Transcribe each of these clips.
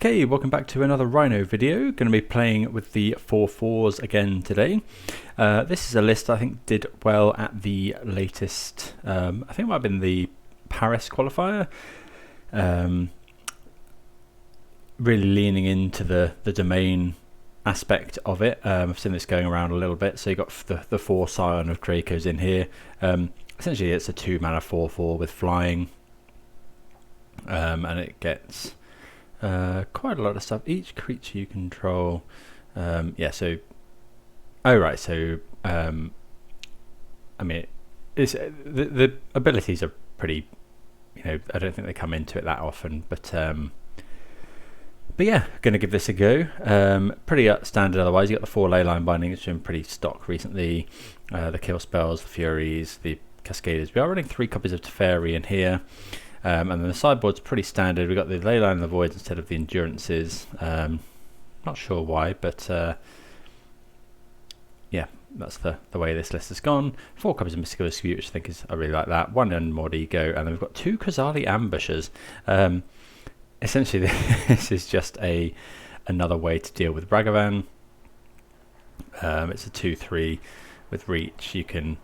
Okay, welcome back to another Rhino video. Going to be playing with the 4/4s again today. This is a list I think did well at the latest, I think it might have been the Paris qualifier. Really leaning into the domain aspect of it. I've seen this going around a little bit. So you got the 4 Scion of Dracos in here. Essentially it's a 2 mana 4/4 with flying. And it gets quite a lot of stuff. Each creature you control, yeah. So, oh right. So, I mean, it's the abilities are pretty. You know, I don't think they come into it that often, but yeah, going to give this a go. Pretty standard. Otherwise, you got the 4 Leyline Binding. It's been pretty stock recently. The kill spells, the Furies, the Cascaders. We are running 3 copies of Teferi in here. And then the sideboard's pretty standard. We've got the Leyline and the Voids instead of the Endurances. Not sure why, but yeah, that's the way this list has gone. 4 copies of Mystical Dispute, which I think is, I really like that. 1 Unmoored Ego, and then we've got 2 Qasali Ambushers. Essentially, this is just another way to deal with Ragavan. It's a 2/3 with reach. You can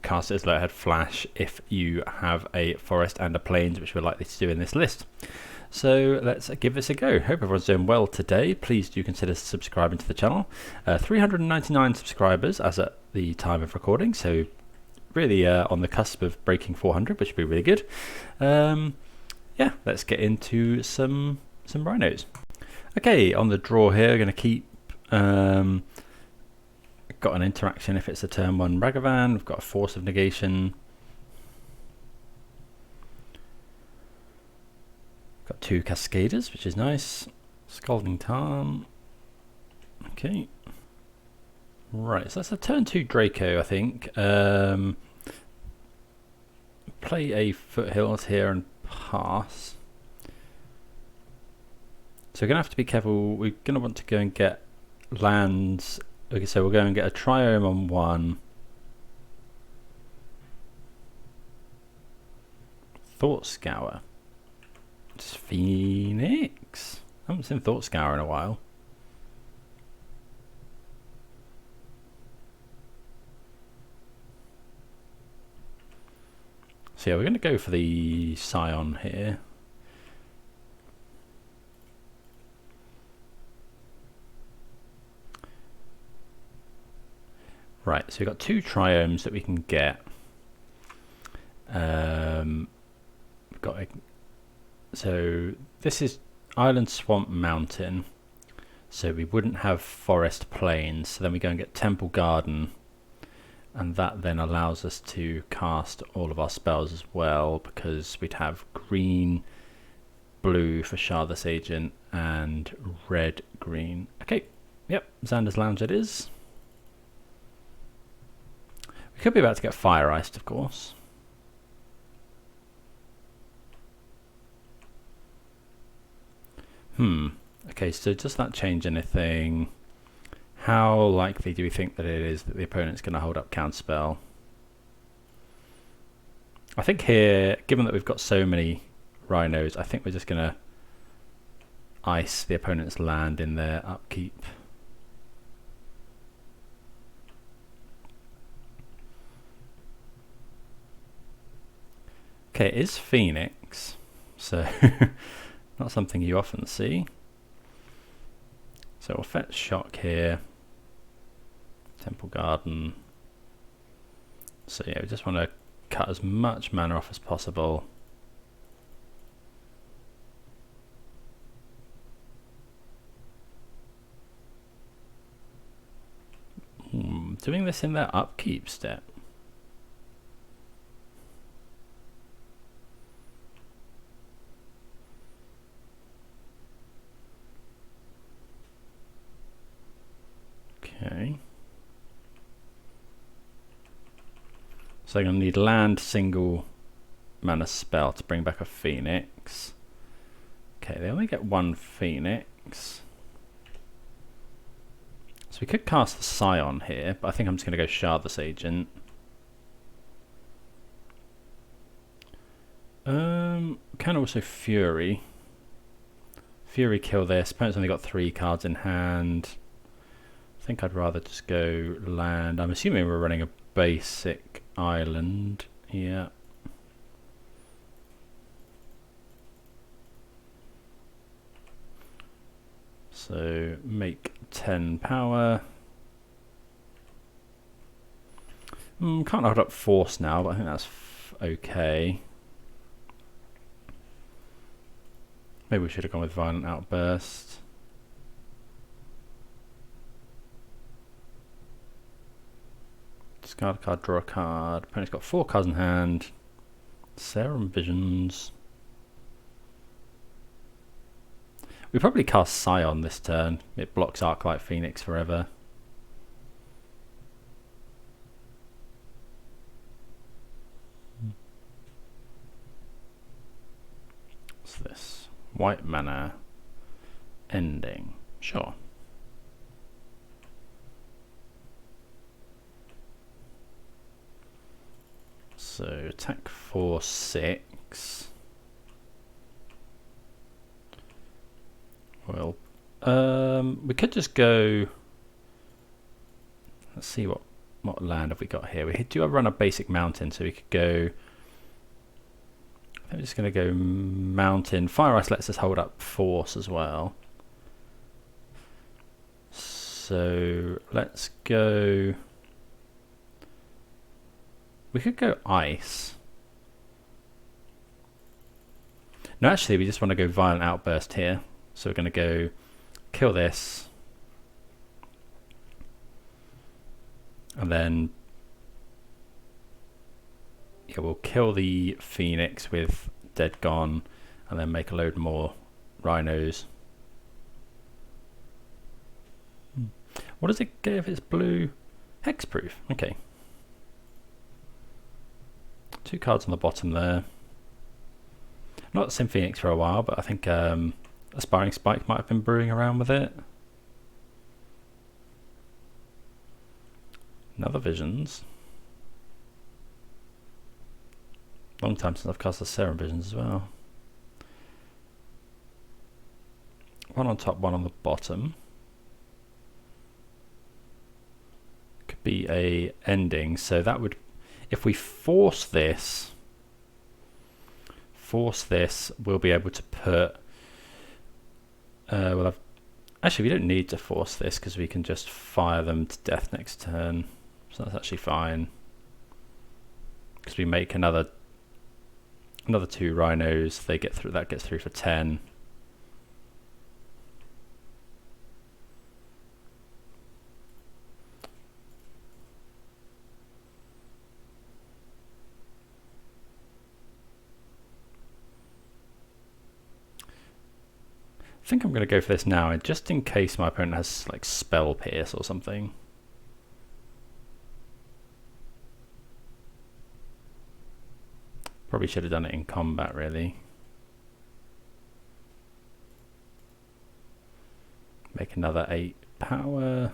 cast it as low-head flash if you have a forest and a plains, which we're likely to do in this list. So let's give this a go. Hope everyone's doing well today. Please do consider subscribing to the channel. 399 subscribers as at the time of recording, so really on the cusp of breaking 400, which would be really good. Yeah, let's get into some rhinos. Okay, on the draw here, we're going to keep got an interaction if it's a turn 1 Ragavan. We've got a Force of Negation. Got 2 Cascaders, which is nice. Scalding Tarn. Okay. Right, so that's a turn 2 Draco, I think. Play a Foothills here and pass. So we're going to have to be careful. We're going to want to go and get lands. Okay, so we'll go and get a Triome on 1. Thought Scour. Just Phoenix. I haven't seen Thought Scour in a while. So yeah, we're going to go for the Scion here. Right, so we've got 2 Triomes that we can get. We've got so this is Island, Swamp, Mountain. So we wouldn't have Forest, Plains. So then we go and get Temple, Garden, and that then allows us to cast all of our spells as well, because we'd have green, blue for Shardless Agent, and red, green. Okay, yep, Xander's Lounge it is. We could be about to get Fire Iced, of course. Okay, so does that change anything? How likely do we think that it is that the opponent's going to hold up Counterspell? I think here, given that we've got so many rhinos, I think we're just going to ice the opponent's land in their upkeep. Okay, it is Phoenix, so not something you often see. So we'll fetch Shock here, Temple Garden. So yeah, we just want to cut as much mana off as possible. Doing this in their upkeep step. Okay. So I'm going to need land, single mana spell to bring back a Phoenix. Okay, they only get 1 Phoenix. So we could cast the Scion here, but I think I'm just going to go Shardless Agent. Can also Fury. Fury kill this. Opponent's only got 3 cards in hand. I think I'd rather just go land. I'm assuming we're running a basic island. Yeah. So make 10 power. Can't hold up force now, but I think that's okay. Maybe we should have gone with Violent Outburst. Discard a card, draw a card. Opponent's got 4 cards in hand. Serum Visions. We probably cast Scion this turn. It blocks Arclight Phoenix forever. What's this? White mana. Ending. Sure. So attack for 6. Well, we could just go. Let's see what land have we got here. We do run a basic mountain, so we could go. I'm just going to go mountain. Fire Ice lets us hold up force as well. So let's go. We could go ice. No, actually, we just want to go Violent Outburst here. So we're going to go kill this. And then yeah, we'll kill the Phoenix with Dead Gone and then make a load more rhinos. What does it get if it's blue? Hexproof. Okay. 2 cards on the bottom there. Not seen Phoenix for a while, but I think Aspiring Spike might have been brewing around with it. Another Visions. Long time since I've cast the Serum Visions as well. 1 on top, 1 on the bottom. Could be a ending, so that would, if we force this, we'll be able to put. Well, actually we don't need to force this because we can just fire them to death next turn, so that's actually fine. Because we make another 2 rhinos, they get through. That gets through for 10. I think I'm going to go for this now, just in case my opponent has like Spell Pierce or something. Probably should have done it in combat, really. Make another 8 power.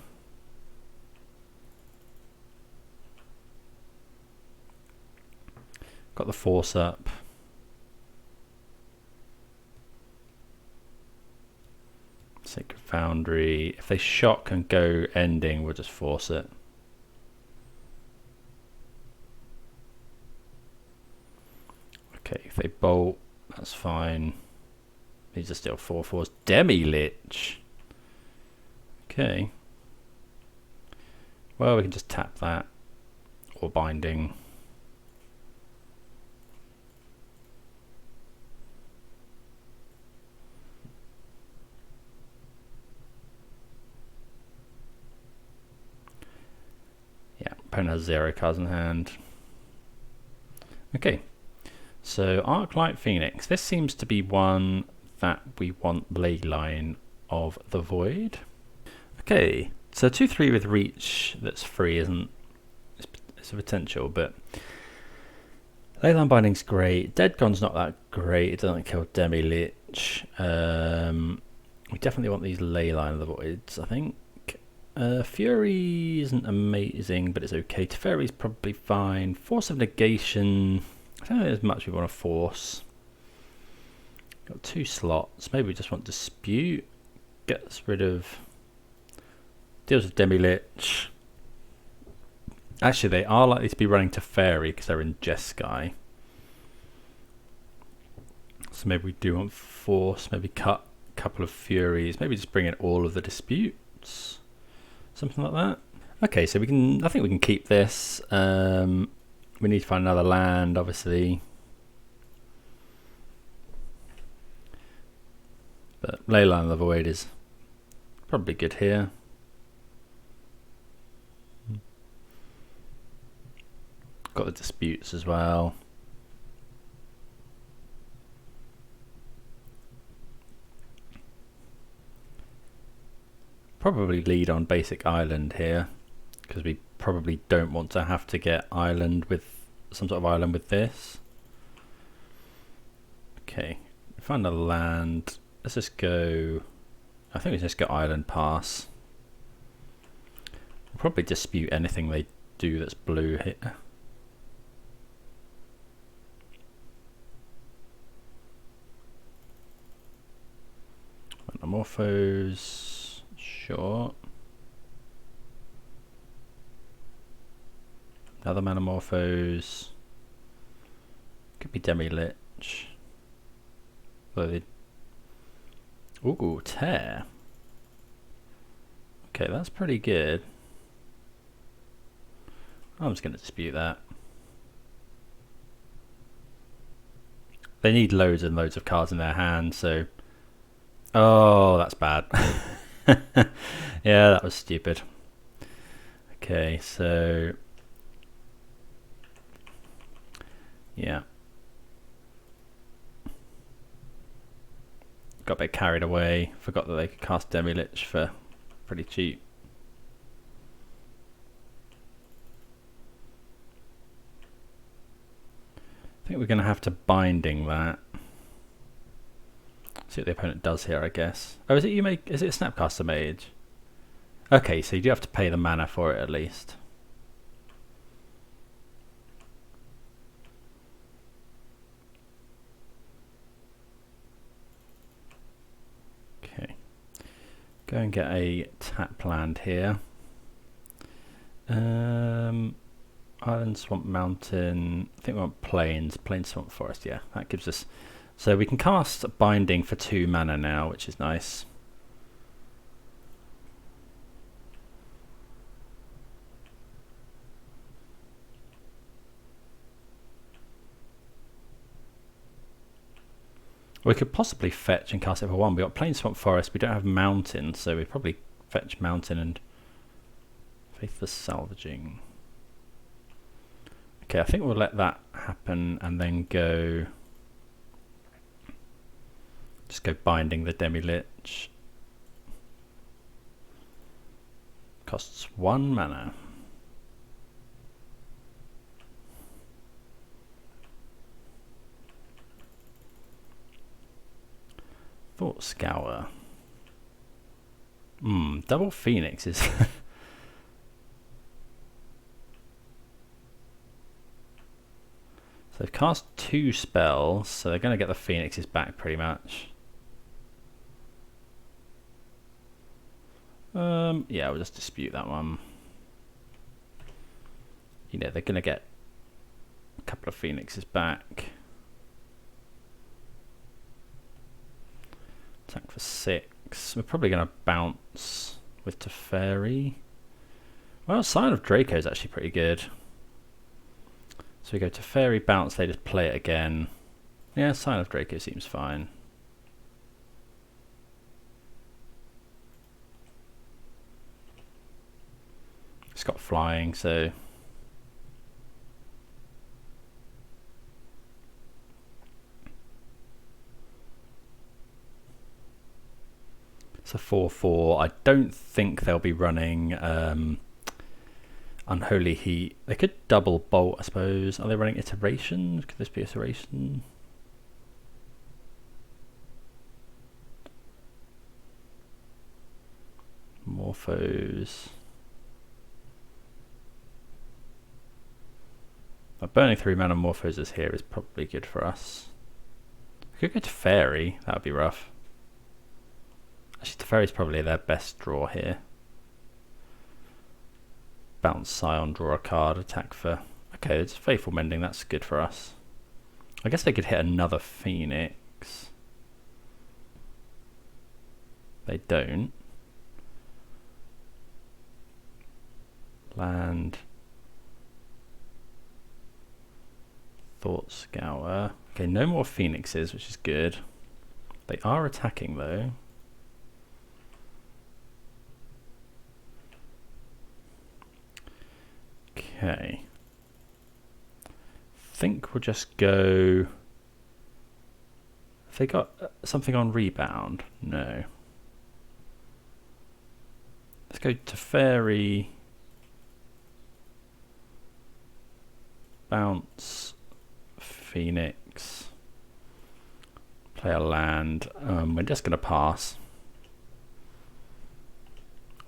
Got the force up. Sacred Foundry. If they shock and go ending, we'll just force it. Okay, if they bolt, that's fine. These are still 4/4s. Demi-Lich. Okay. Well, we can just tap that. Or Binding. Opponent has 0 cards in hand. Okay, so Arclight Phoenix. This seems to be one that we want Leyline of the Void. Okay, so 2/3 with reach that's free isn't. It's a potential, but Leyline Binding's great. Dead Gone's not that great. It doesn't kill Demi-Lich. We definitely want these Leyline of the Voids, I think. Fury isn't amazing, but it's okay. Teferi's probably fine. Force of Negation. I don't think there's much we want to force. Got 2 slots. Maybe we just want Dispute. Gets rid of... Deals with Demi-Lich. Actually, they are likely to be running Teferi because they're in Jeskai. So maybe we do want Force. Maybe cut a couple of Furies. Maybe just bring in all of the Disputes. Something like that. Okay, so we can... I think we can keep this. We need to find another land, obviously. But Leyline of the Void is probably good here. Got the Disputes as well. Probably lead on basic island here, because we probably don't want to have to get island with some sort of island with this. Okay, find a land. Let's just go. I think we just go island pass. We'll probably dispute anything they do that's blue here. Metamorphose, sure. Another Metamorphose. Could be Demi-Lich. Ooh, Tear. Okay, that's pretty good. I'm just going to dispute that. They need loads and loads of cards in their hand, so... Oh, that's bad. Yeah, that was stupid. Okay, so... Yeah. Got a bit carried away. Forgot that they could cast Demi-Lich for pretty cheap. I think we're going to have to Binding that. See what the opponent does here, I guess. Oh, is it you make? Is it a Snapcaster Mage? Okay, so you do have to pay the mana for it at least. Okay, go and get a tap land here. Island, Swamp Mountain. I think we want Plains, Swamp Forest. Yeah, that gives us. So we can cast Binding for 2 mana now, which is nice. We could possibly fetch and cast it for 1. We got Plain Swamp Forest. We don't have Mountain, so we probably fetch Mountain and Faithless Salvaging. Okay, I think we'll let that happen and then go. Just go Binding the Demi-Lich. Costs 1 mana. Thought Scour. Double Phoenix is... So they've cast 2 spells, so they're going to get the Phoenixes back pretty much. Yeah, we'll just dispute that one. You know, they're going to get a couple of Phoenixes back. Attack for 6. We're probably going to bounce with Teferi. Well, Scion of Draco is actually pretty good. So we go Teferi, bounce, they just play it again. Yeah, Scion of Draco seems fine. It's got flying, so... It's a 4/4. I don't think they'll be running Unholy Heat. They could double bolt, I suppose. Are they running Iteration? Could this be Iteration? Morphos. Burning 3 mana Morphoses here is probably good for us. We could go to Teferi, that would be rough. Actually, Teferi's probably their best draw here. Bounce Scion, draw a card, attack for... Okay, it's Faithful Mending, that's good for us. I guess they could hit another Phoenix. They don't. Land. Thought Scour. Okay, no more Phoenixes, which is good. They are attacking though. Okay. Think we'll just go... Have they got something on rebound? No. Let's go to Teferi. Bounce. Phoenix. Play a land. We're just going to pass.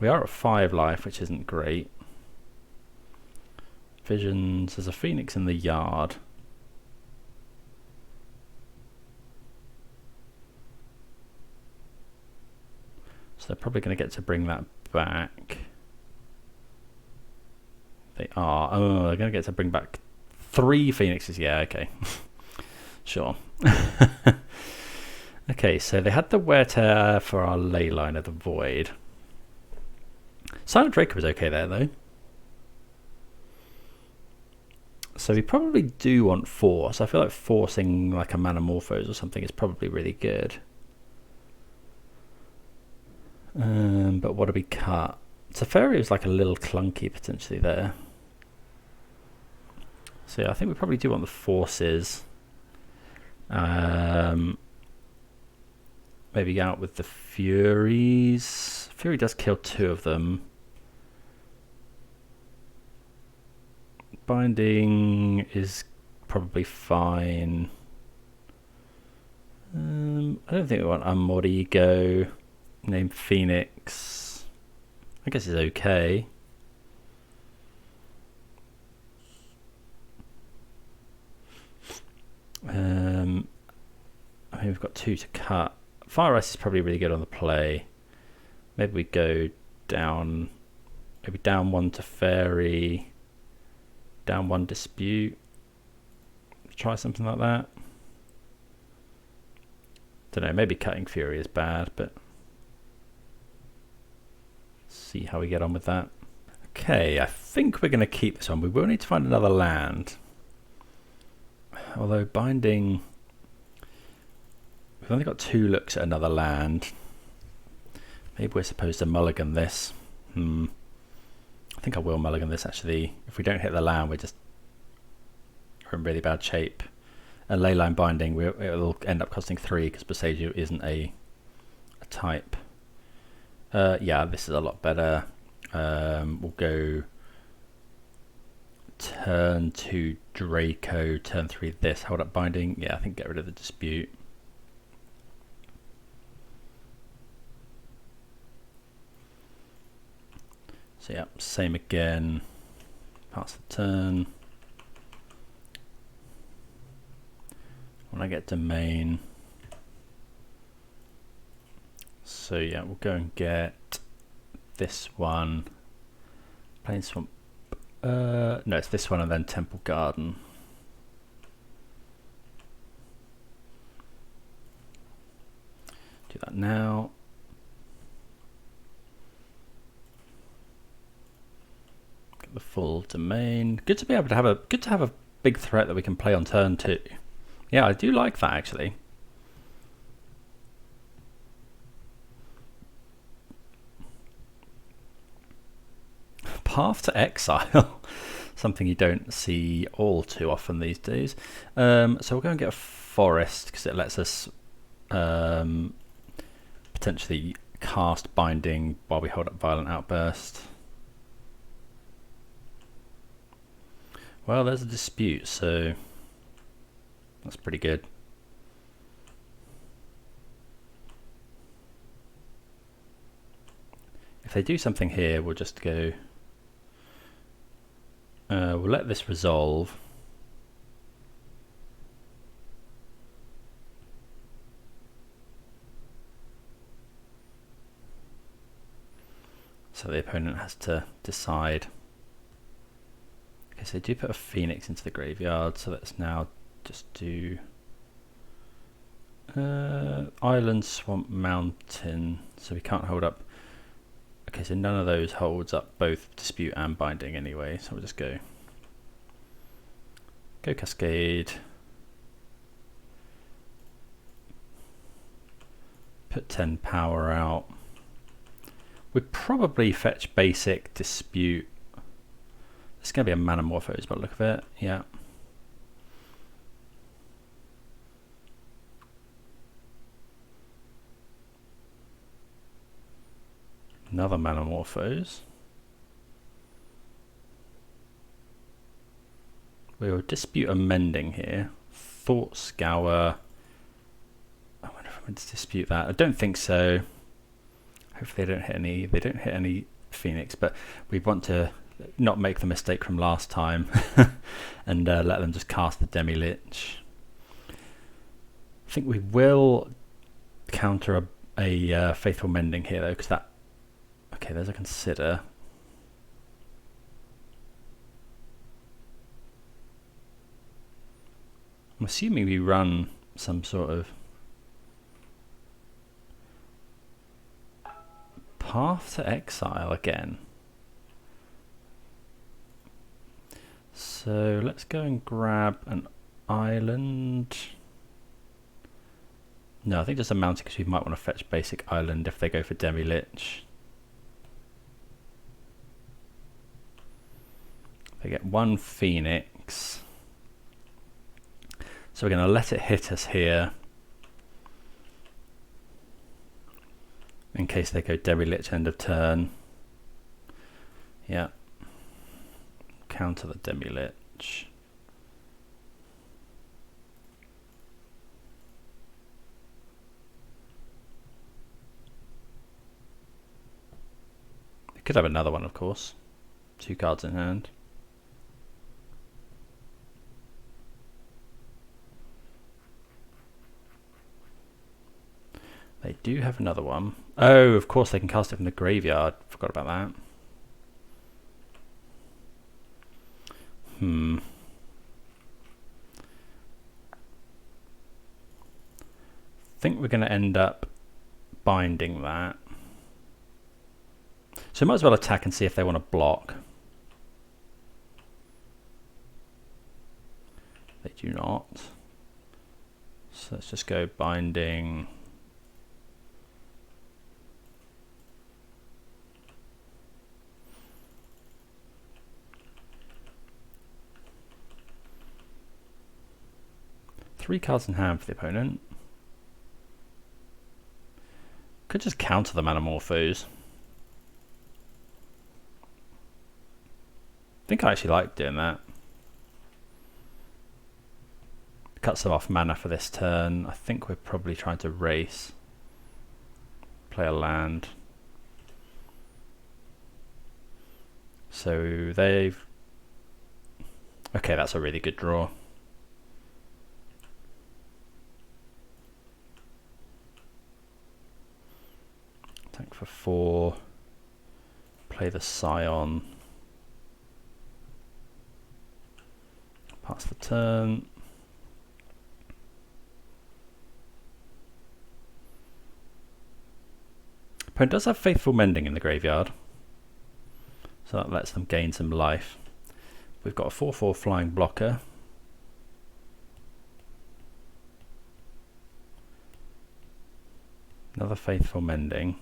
We are at 5 life, which isn't great. Visions. There's a Phoenix in the yard. So they're probably going to get to bring that back. They are. Oh, they're going to get to bring back 3 Phoenixes. Yeah, okay. Sure. Okay, so they had the Wear Tear for our Leyline of the Void. Scion of Draco was okay there, though. So we probably do want Force. I feel like forcing like a Manamorphose or something is probably really good. But what do we cut? Teferi is like a little clunky potentially there. So yeah, I think we probably do want the Forces. Maybe out with the Furies. Fury does kill 2 of them. Binding is probably fine. I don't think we want Unmoored Ego. Name Phoenix. I guess it's okay. I mean, we've got 2 to cut. Fire Ice is probably really good on the play. Maybe we go down. Maybe down 1 to Teferi. Down 1 Dispute. Try something like that. Don't know. Maybe cutting Fury is bad, but see how we get on with that. Okay, I think we're going to keep this one. We will need to find another land. Although Binding, we've only got 2 looks at another land. Maybe we're supposed to mulligan this. I think I will mulligan this actually. If we don't hit the land, we're in really bad shape. And Leyline Binding, it'll end up costing 3 because Boseiju isn't a type. Yeah, this is a lot better. We'll go turn 2 Draco, turn 3 this. Hold up Binding. Yeah, I think get rid of the Dispute. So yeah, same again. Pass the turn. When I get Domain. So yeah, we'll go and get this one. Plainswamp. No, it's this one and then Temple Garden. Do that now. Get the full domain. Good to be able to have a big threat that we can play on turn 2. Yeah, I do like that actually. Path to Exile. Something you don't see all too often these days. So we'll go and get a Forest because it lets us potentially cast Binding while we hold up Violent Outburst. Well, there's a Dispute, so that's pretty good. If they do something here, we'll just go... we'll let this resolve. So the opponent has to decide. Okay, so they do put a Phoenix into the graveyard, so let's now just do Island, Swamp, Mountain, so we can't hold up. Okay, so none of those holds up both Dispute and Binding anyway, so we'll just go Cascade, put 10 power out. We'd probably fetch basic Dispute. It's going to be a Manamorphose by the look of it, yeah. Another Manamorphose. We will Dispute a Mending here. Thought Scour. I wonder if I'm going to dispute that. I don't think so. Hopefully they don't hit any. They don't hit any Phoenix, but we want to not make the mistake from last time and let them just cast the Demi-Lich. I think we will counter a Faithful Mending here though, because that. Okay, there's a Consider. I'm assuming we run some sort of Path to Exile again. So let's go and grab an island. No, I think just a mountain because we might want to fetch basic island if they go for Demi-Lich. They get one Phoenix. So we're going to let it hit us here. In case they go Demi-Lich end of turn. Yeah. Counter the Demi-Lich. They could have another one, of course. 2 cards in hand. They do have another one. Oh, of course they can cast it from the graveyard. Forgot about that. I think we're going to end up binding that. So we might as well attack and see if they want to block. They do not. So let's just go binding. Three cards in hand for the opponent. Could just counter the Manamorphose. I think I actually like doing that. Cut some off mana for this turn. I think we're probably trying to race. Play a land. So they've... Okay, that's a really good draw. Attack for 4. Play the Scion. Pass the turn. Opponent does have Faithful Mending in the graveyard, so that lets them gain some life. We've got a 4/4 flying blocker. Another Faithful Mending.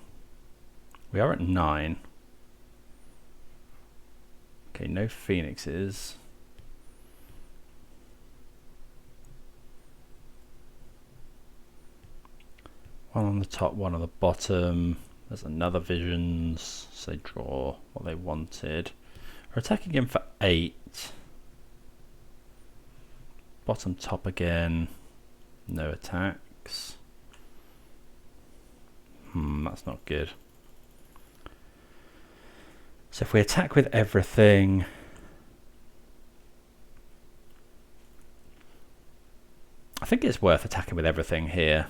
We are at 9. Okay, no Phoenixes. One on the top, one on the bottom. There's another Visions, so they draw what they wanted. We're attacking him for 8. Bottom top again. No attacks. That's not good. So if we attack with everything, I think it's worth attacking with everything here.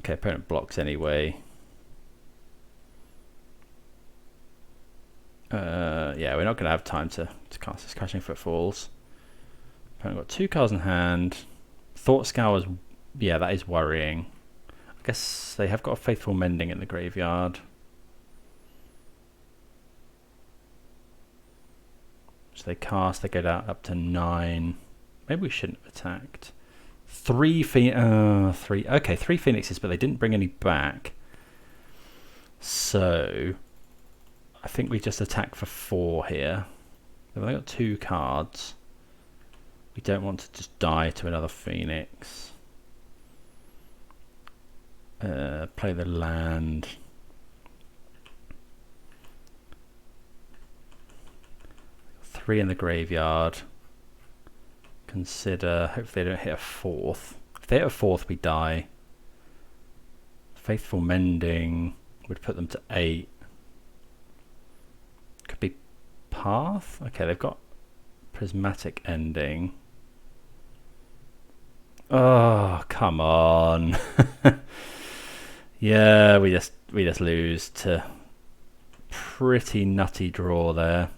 Okay, opponent blocks anyway. Yeah, we're not going to have time to cast this Crashing Footfalls. Opponent got 2 cards in hand. Thought Scour's, yeah, that is worrying. I guess they have got a Faithful Mending in the graveyard. So they cast, they go down up to 9. Maybe we shouldn't have attacked. 3 Phoenixes, but they didn't bring any back. So I think we just attack for 4 here. They've only got 2 cards. We don't want to just die to another Phoenix. Play the land. Three in the graveyard. Consider, hopefully they don't hit a 4th. If they hit a 4th, we die. Faithful Mending would put them to 8. Could be Path. Okay, they've got Prismatic Ending. Oh, come on. Yeah, we just lose to pretty nutty draw there.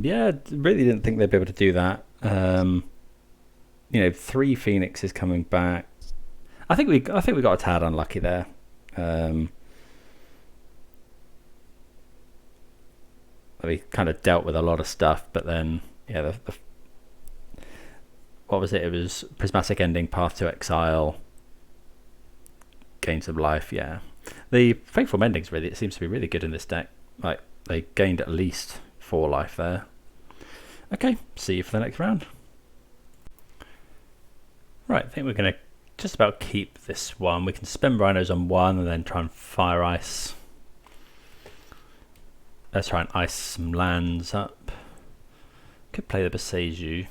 Yeah, really didn't think they'd be able to do that. You know, 3 Phoenixes coming back. I think we got a tad unlucky there. We kind of dealt with a lot of stuff, but then yeah, what was it? It was Prismatic Ending, Path to Exile, gain some life. Yeah, the Faithful Mendings really, it seems to be really good in this deck. Like they gained at least 4 life there. Okay, see you for the next round. Right, I think we're going to just about keep this one. We can spend Rhinos on 1 and then try and Fire Ice. Let's try and ice some lands up. Could play the Boseiju,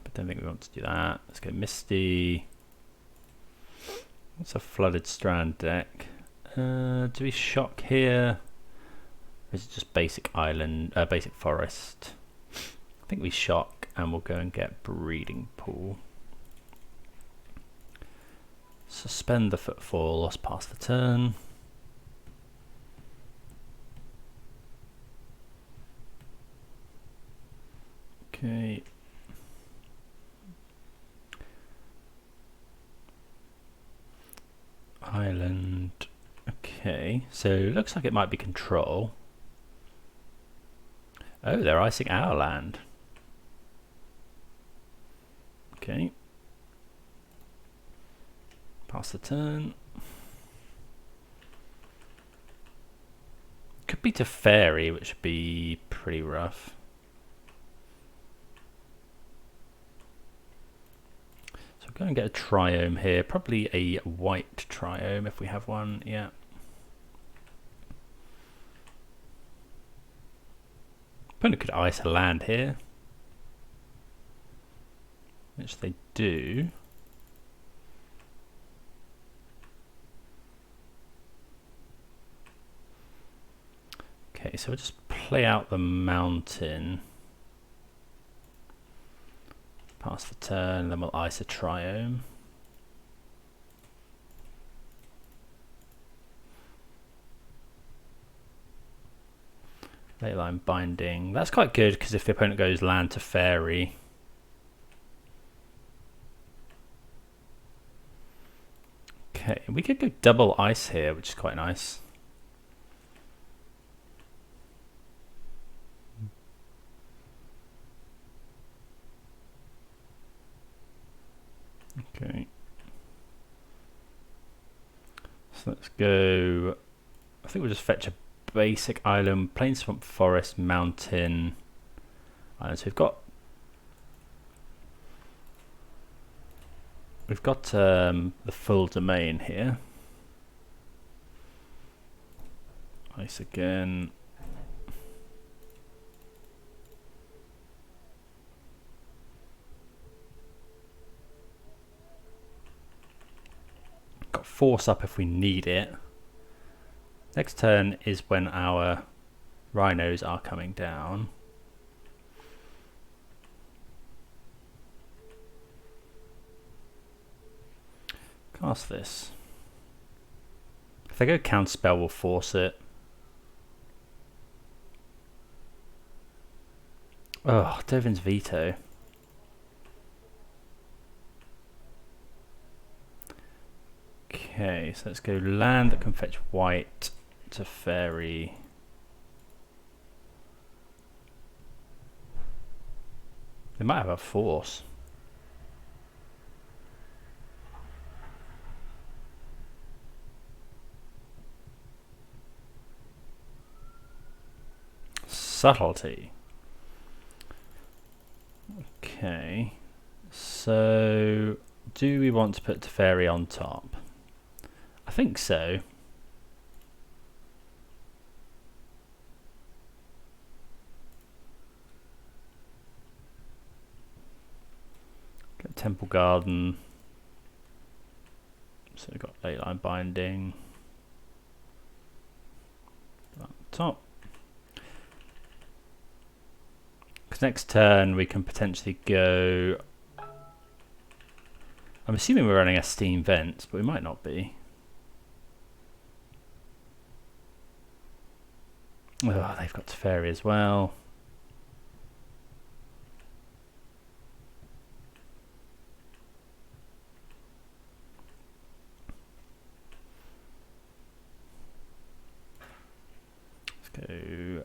but don't think we want to do that. Let's go Misty. What's a Flooded Strand deck? Do we shock here? Or is it just basic island, basic forest? I think we shock and we'll go and get Breeding Pool. Suspend the Footfalls, pass the turn. Okay. Island. Okay, so looks like it might be control. Oh, they're icing our land. Okay. Pass the turn. Could be Teferi, which would be pretty rough. So we'll go and get a Triome here. Probably a white Triome if we have one. Yeah. Opponent could ice a land here, which they do. Okay, so we'll just play out the mountain, pass the turn, then we'll ice a Triome. Leyline Binding. That's quite good because if the opponent goes land to fairy, okay, we could go double ice here, which is quite nice. Okay, so let's go. I think we'll just fetch a basic island, plain swamp, forest, mountain island. So we've got the full domain here. Ice again. Got force up if we need it. Next turn is when our rhinos are coming down. Cast this. If they go counterspell, we'll force it. Oh, Dovin's Veto. Okay, so let's go land that can fetch white, Teferi. They might have a force. Subtlety. Okay, so do we want to put Teferi on top? I think so. Get Temple Garden. So we've got Leyline Binding. On top. Because next turn we can potentially go. I'm assuming we're running a Steam Vent, but we might not be. Oh, they've got Teferi as well. Let's go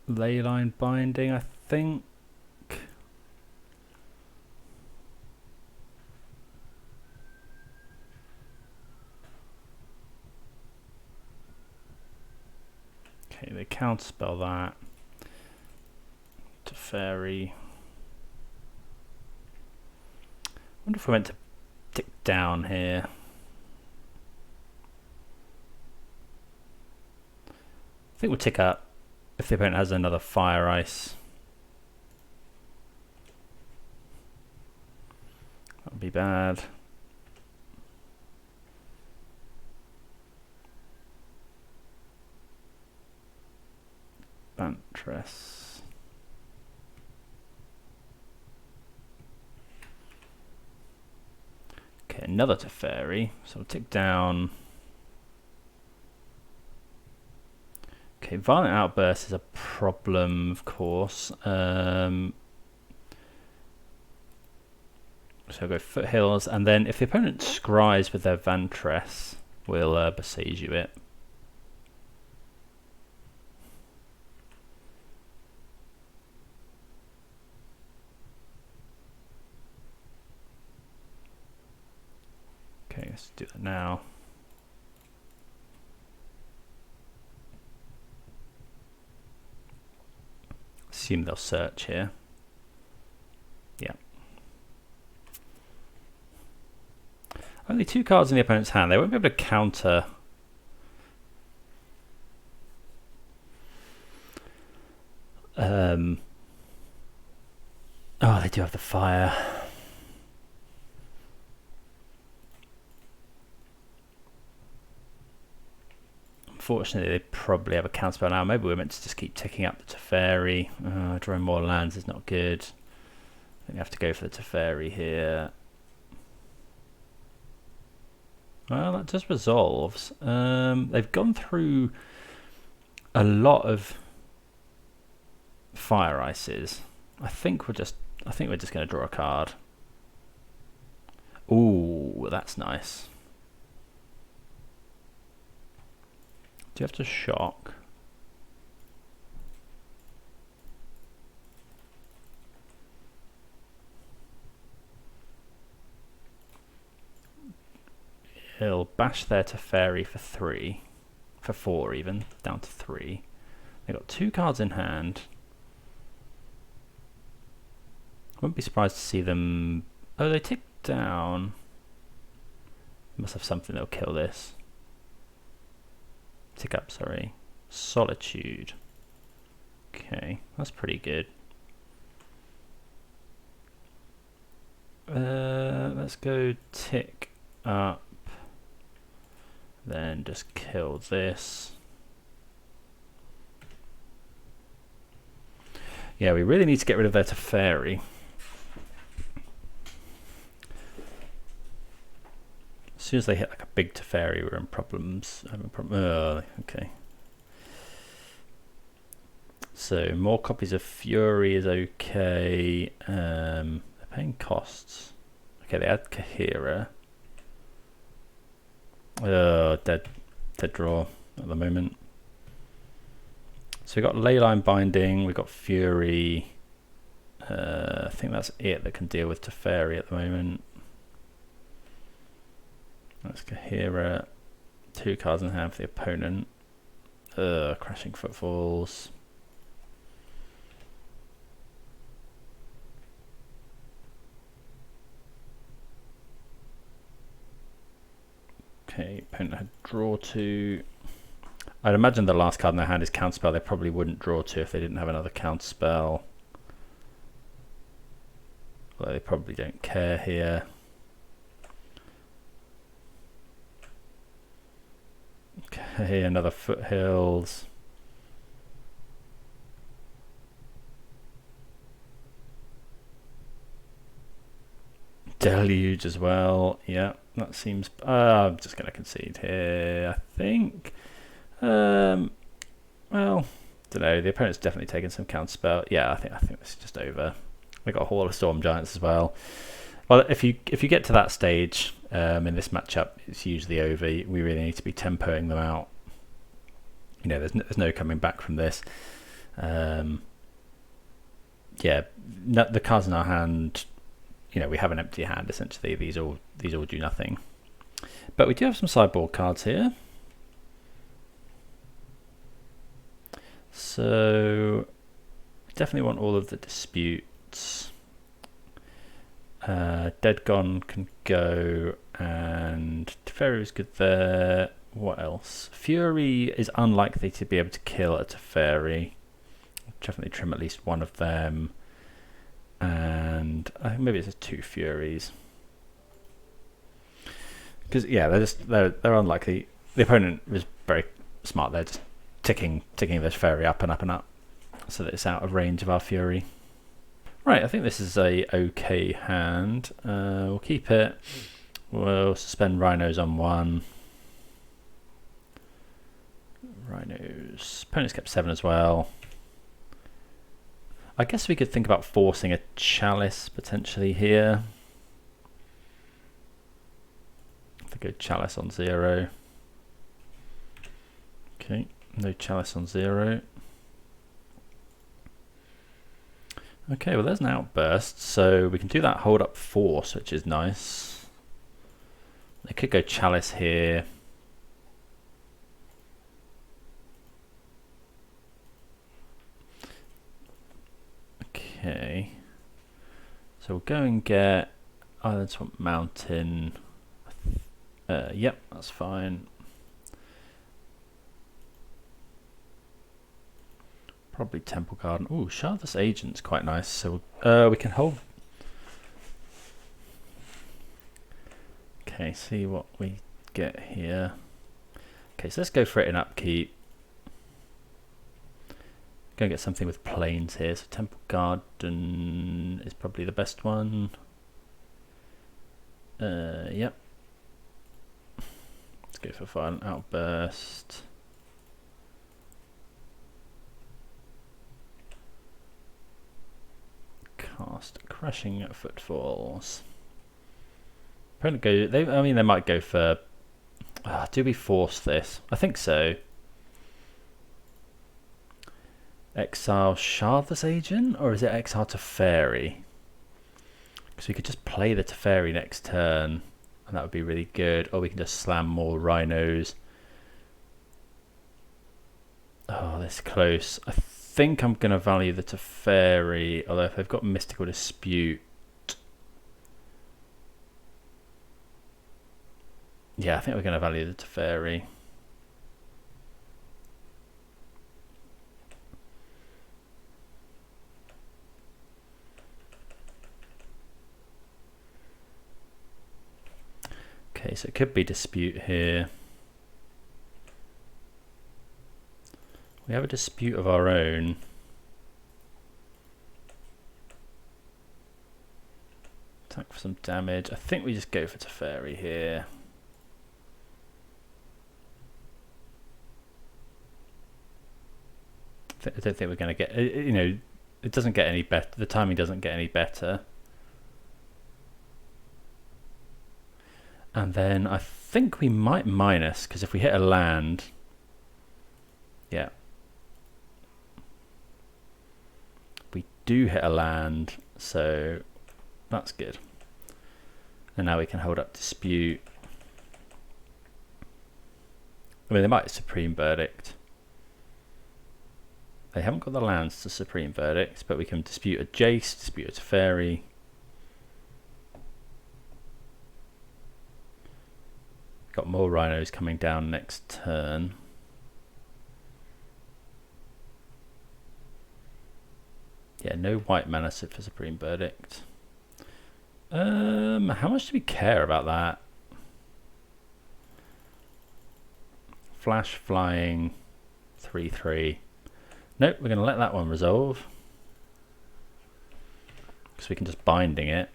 Leyline Binding, I think. Okay, they counterspell that. Teferi. I wonder if we went to tick down here. I think we'll tick up if the opponent has another Fire Ice. That would be bad. Bantress. Okay, another Teferi. So we'll tick down. Okay, Violent Outburst is a problem, of course. So we'll go Foothills, and then if the opponent scries with their Vantress, we'll Boseiju it. Okay, let's do that now. Assume they'll search here. Yeah. Only 2 cards in the opponent's hand. They won't be able to counter. Oh, they do have the fire. Unfortunately, they probably have a counterspell now. Maybe we're meant to just keep ticking up the Teferi. Drawing more lands is not good. I think we have to go for the Teferi here. Well, that just resolves. They've gone through a lot of Fire Ices. I think we're just going to draw a card. Ooh, that's nice. Do you have to shock? He'll bash their Teferi for 3, for 4 even, down to 3. They've got 2 cards in hand. I wouldn't be surprised to see them. Oh, they tick down. They must have something that'll kill this. Tick up, sorry. Solitude. Okay, that's pretty good. Let's go tick up. Then just kill this. Yeah, we really need to get rid of their Teferi. soon as they hit like a big Teferi, we're in problems. Okay. So more copies of Fury is okay. They're paying costs. Okay, they add Kahira. Dead draw at the moment. So we got Leyline Binding, we got Fury. I think that's it that can deal with Teferi at the moment. That's Kahira. 2 cards in hand for the opponent. Crashing Footfalls. Okay, opponent had draw 2. I'd imagine the last card in their hand is counterspell. They probably wouldn't draw 2 if they didn't have another counterspell. Although they probably don't care here. Okay, another Foothills. Deluge as well. Yeah, that seems... I'm just going to concede here, I think. Well, don't know. The opponent's definitely taken some counterspell. Yeah, I think this is just over. We got a Hall of Storm Giants as well. Well, if you get to that stage in this matchup, it's usually over. We really need to be tempoing them out. You know, there's no coming back from this. Yeah, the cards in our hand. You know, we have an empty hand essentially. These all do nothing. But we do have some sideboard cards here. So definitely want all of the disputes. Dead Gone can go, and Teferi is good there. What else? Fury is unlikely to be able to kill a Teferi. Definitely trim at least one of them. And I think maybe it's just 2 Furies. Because yeah, they're unlikely. The opponent was very smart. They're just ticking this Teferi up and up and up, so that it's out of range of our Fury. Right, I think this is a okay hand. We'll keep it. We'll suspend Rhinos on 1. Rhinos. Opponent's kept 7 as well. I guess we could think about forcing a Chalice potentially here. If we go Chalice on 0. Okay, no Chalice on 0. Okay, well there's an Outburst, so we can do that hold up Force, which is nice. They could go Chalice here. Okay, so we'll go and get Island Swamp Mountain. Yep, that's fine. Probably Temple Garden. Ooh, Shardless Agent's quite nice. So we can hold. Okay, see what we get here. Okay, so let's go for it in upkeep. Go and get something with planes here. So Temple Garden is probably the best one. Yep. Let's go for Violent Outburst. Cast Crashing Footfalls. Opponent go. They might go for. Do we force this? I think so. Exile Shardless Agent, or is it exile Teferi? Because we could just play the Teferi next turn, and that would be really good. Or we can just slam more Rhinos. Oh, this is close. I think I'm going to value the Teferi, although if they've got Mystical Dispute. Yeah, I think we're going to value the Teferi. Okay, so it could be Dispute here. We have a Dispute of our own. Attack for some damage. I think we just go for Teferi here. I don't think we're going to get, you know, it doesn't get any better. The timing doesn't get any better. And then I think we might minus, because if we hit a land, yeah. We do hit a land, so that's good. And now we can hold up dispute. I mean, they might Supreme Verdict. They haven't got the lands to Supreme Verdict, but we can dispute a Jace, dispute a Teferi. Got more rhinos coming down next turn. Yeah, no white mana for Supreme Verdict. How much do we care about that? Flash, flying, 3/3. Nope, we're going to let that one resolve. Because we can just binding it.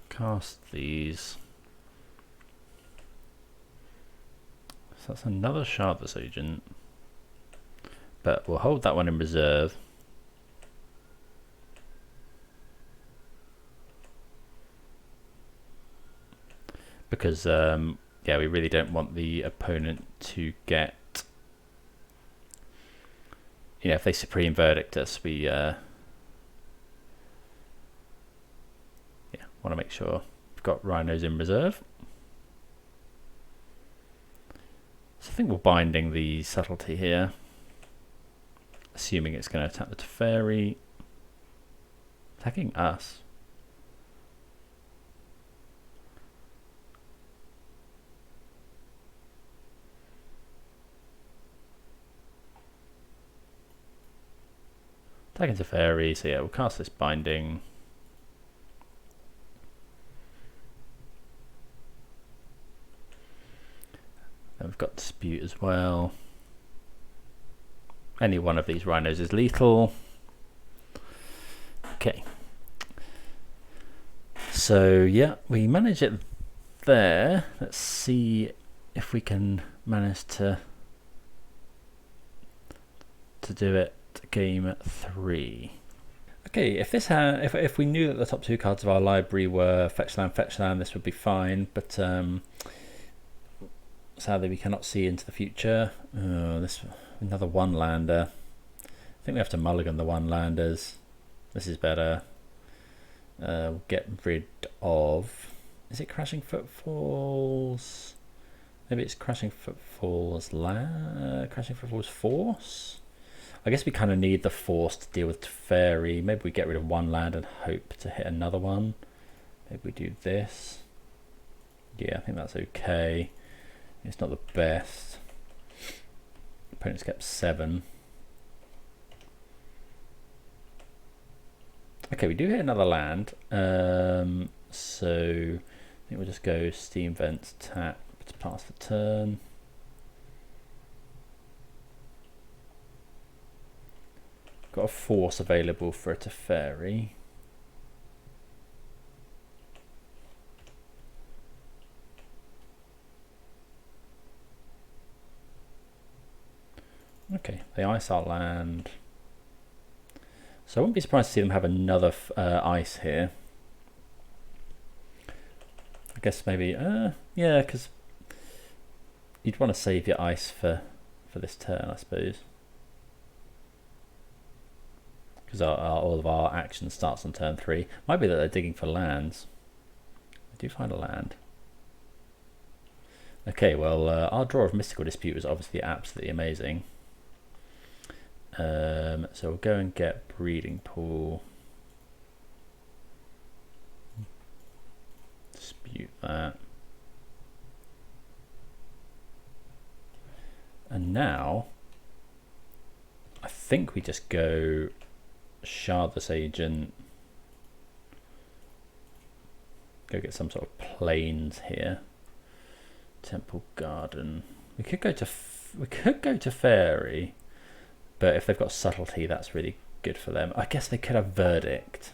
Cast these. So that's another Shardless Agent. But we'll hold that one in reserve. Because, yeah, we really don't want the opponent to get... You know, if they Supreme Verdict us, we... yeah, want to make sure we've got rhinos in reserve. So I think we're binding the subtlety here, assuming it's going to attack the Teferi. Attacking us. Attacking Teferi, so yeah, we'll cast this binding. Then we've got dispute as well. Any one of these rhinos is lethal. Okay. So yeah, we manage it there. Let's see if we can manage to do it game 3. Okay, if this had, if we knew that the top 2 cards of our library were fetch land, this would be fine. But sadly, we cannot see into the future. This another one-lander. I think we have to mulligan the one-landers. This is better. We'll get rid of... Is it Crashing Footfalls? Maybe it's Crashing Footfalls Crashing Footfalls Force? I guess we kind of need the Force to deal with Teferi. Maybe we get rid of one land and hope to hit another one. Maybe we do this. Yeah, I think that's okay. It's not the best. Opponent's kept 7. Okay, we do hit another land. So I think we'll just go Steam Vents, tap to pass the turn. Got a Force available for a Teferi. Okay, they ice our land. So I wouldn't be surprised to see them have another ice here. I guess maybe, yeah, because you'd want to save your ice for this turn, I suppose. Because all of our action starts on turn 3. Might be that they're digging for lands. I do find a land. Okay, well, our draw of Mystical Dispute was obviously absolutely amazing. So we'll go and get Breeding Pool. Dispute that. And now, I think we just go Shardless Agent. Go get some sort of plains here. Temple Garden. We could go to Teferi. But if they've got subtlety, that's really good for them. I guess they could have verdict.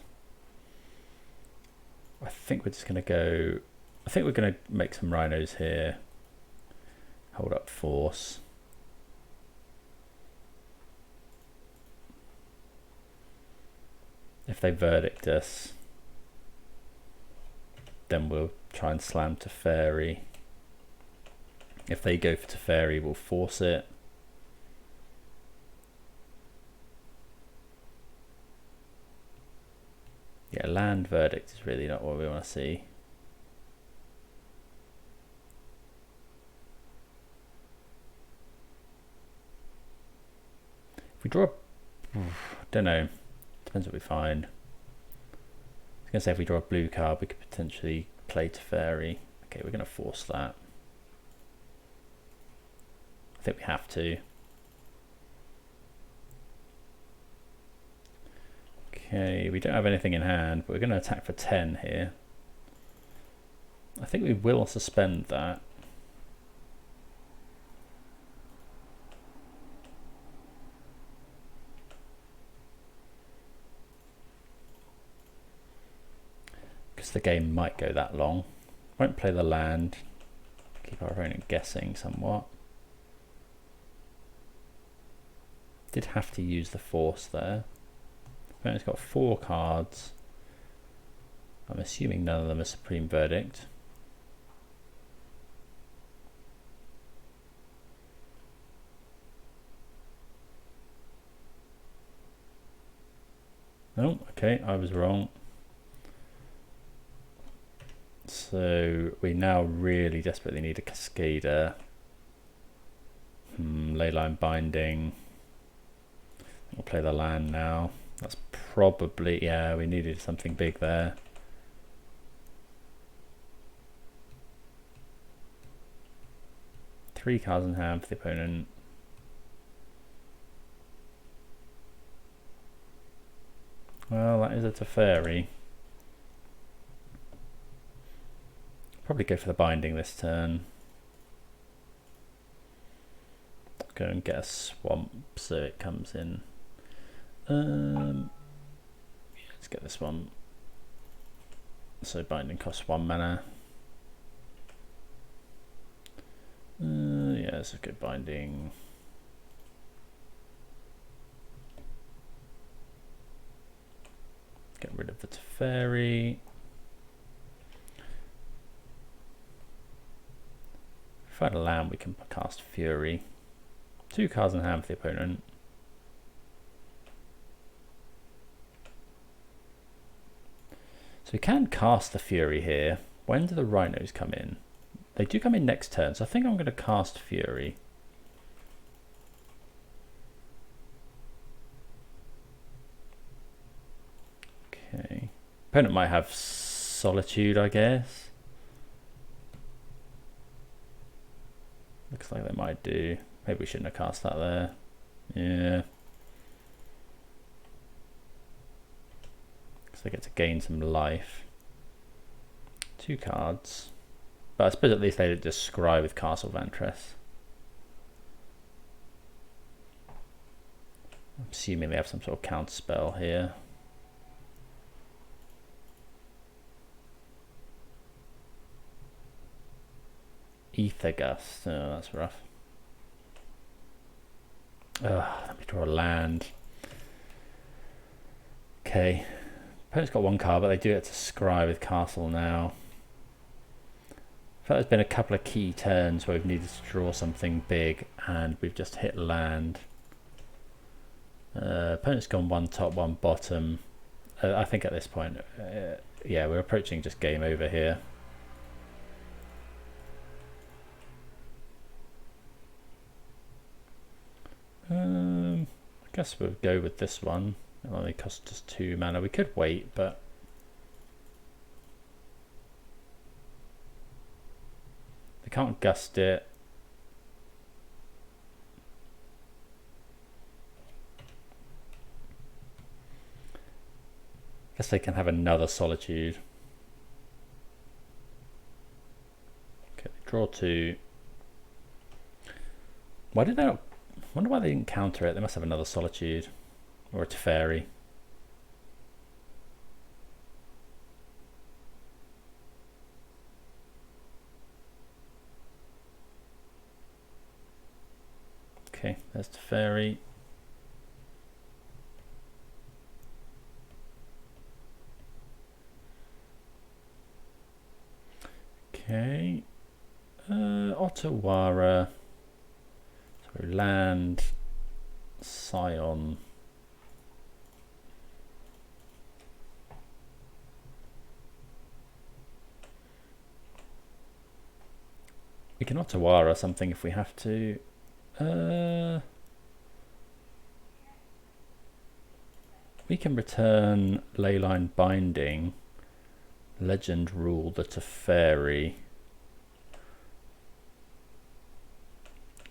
I think we're just going to go... I think we're going to make some rhinos here. Hold up force. If they verdict us, then we'll try and slam Teferi. If they go for Teferi, we'll force it. Yeah, land verdict is really not what we want to see. If we draw, don't know, depends what we find. I was going to say if we draw a blue card, we could potentially play Teferi. Okay, we're going to force that. I think we have to. Okay, we don't have anything in hand, but we're going to attack for 10 here. I think we will suspend that. Because the game might go that long. Won't play the land. Keep our opponent guessing somewhat. Did have to use the force there. Opponent's got 4 cards. I'm assuming none of them are Supreme Verdict. Oh, okay, I was wrong. So we now really desperately need a Cascader. Leyline Binding. We'll play the land now. That's probably, yeah, we needed something big there. Three cards in hand for the opponent. Well, that is a Teferi. Probably go for the binding this turn. Go and get a swamp so it comes in. Yeah, let's get this one. So binding costs 1 mana. Yeah, it's a good binding. Get rid of the Teferi. If I had a land, we can cast Fury. 2 cards in hand for the opponent. So we can cast the Fury here. When do the Rhinos come in? They do come in next turn, so I think I'm going to cast Fury. Okay. Opponent might have Solitude, I guess. Looks like they might do. Maybe we shouldn't have cast that there. Yeah. Because they get to gain some life. 2 cards. But I suppose at least they just scry with Castle Vantress. I'm assuming they have some sort of counter spell here. Ether Gust. Oh, that's rough. Let me draw a land. Okay. Opponent's got 1 card, but they do get to scry with Castle now. I feel like there's been a couple of key turns where we've needed to draw something big and we've just hit land. Opponent's gone 1 top, 1 bottom. I think at this point, yeah, we're approaching just game over here. I guess we'll go with this one. It only costs us 2 mana. We could wait, but they can't gust it. I guess they can have another Solitude. Okay, draw 2. Why did they not? I wonder why they didn't counter it. They must have another Solitude or a Teferi. Okay, there's Teferi. Okay, Otawara. So land, Scion. We can Otawara something if we have to. We can return Leyline Binding, Legend Rule the Teferi.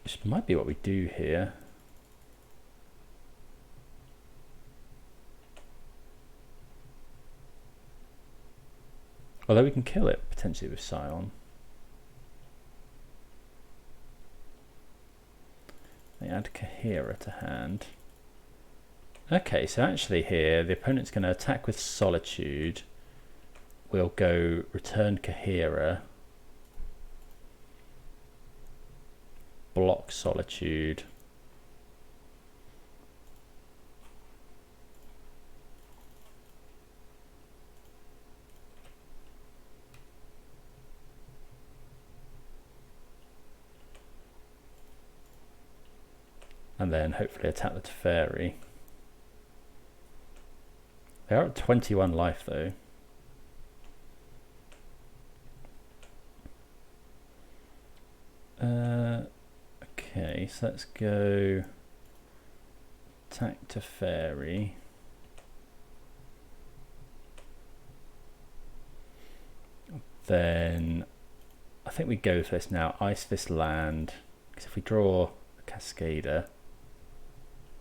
Which might be what we do here. Although we can kill it potentially with Scion. They add Kahira to hand. Okay, so actually here the opponent's going to attack with Solitude. We'll go return Kahira. Block Solitude. And then hopefully attack the Teferi. They are at 21 life though. Okay, so let's go attack Teferi. Then I think we go for this now. Ice this land, because if we draw a Cascader,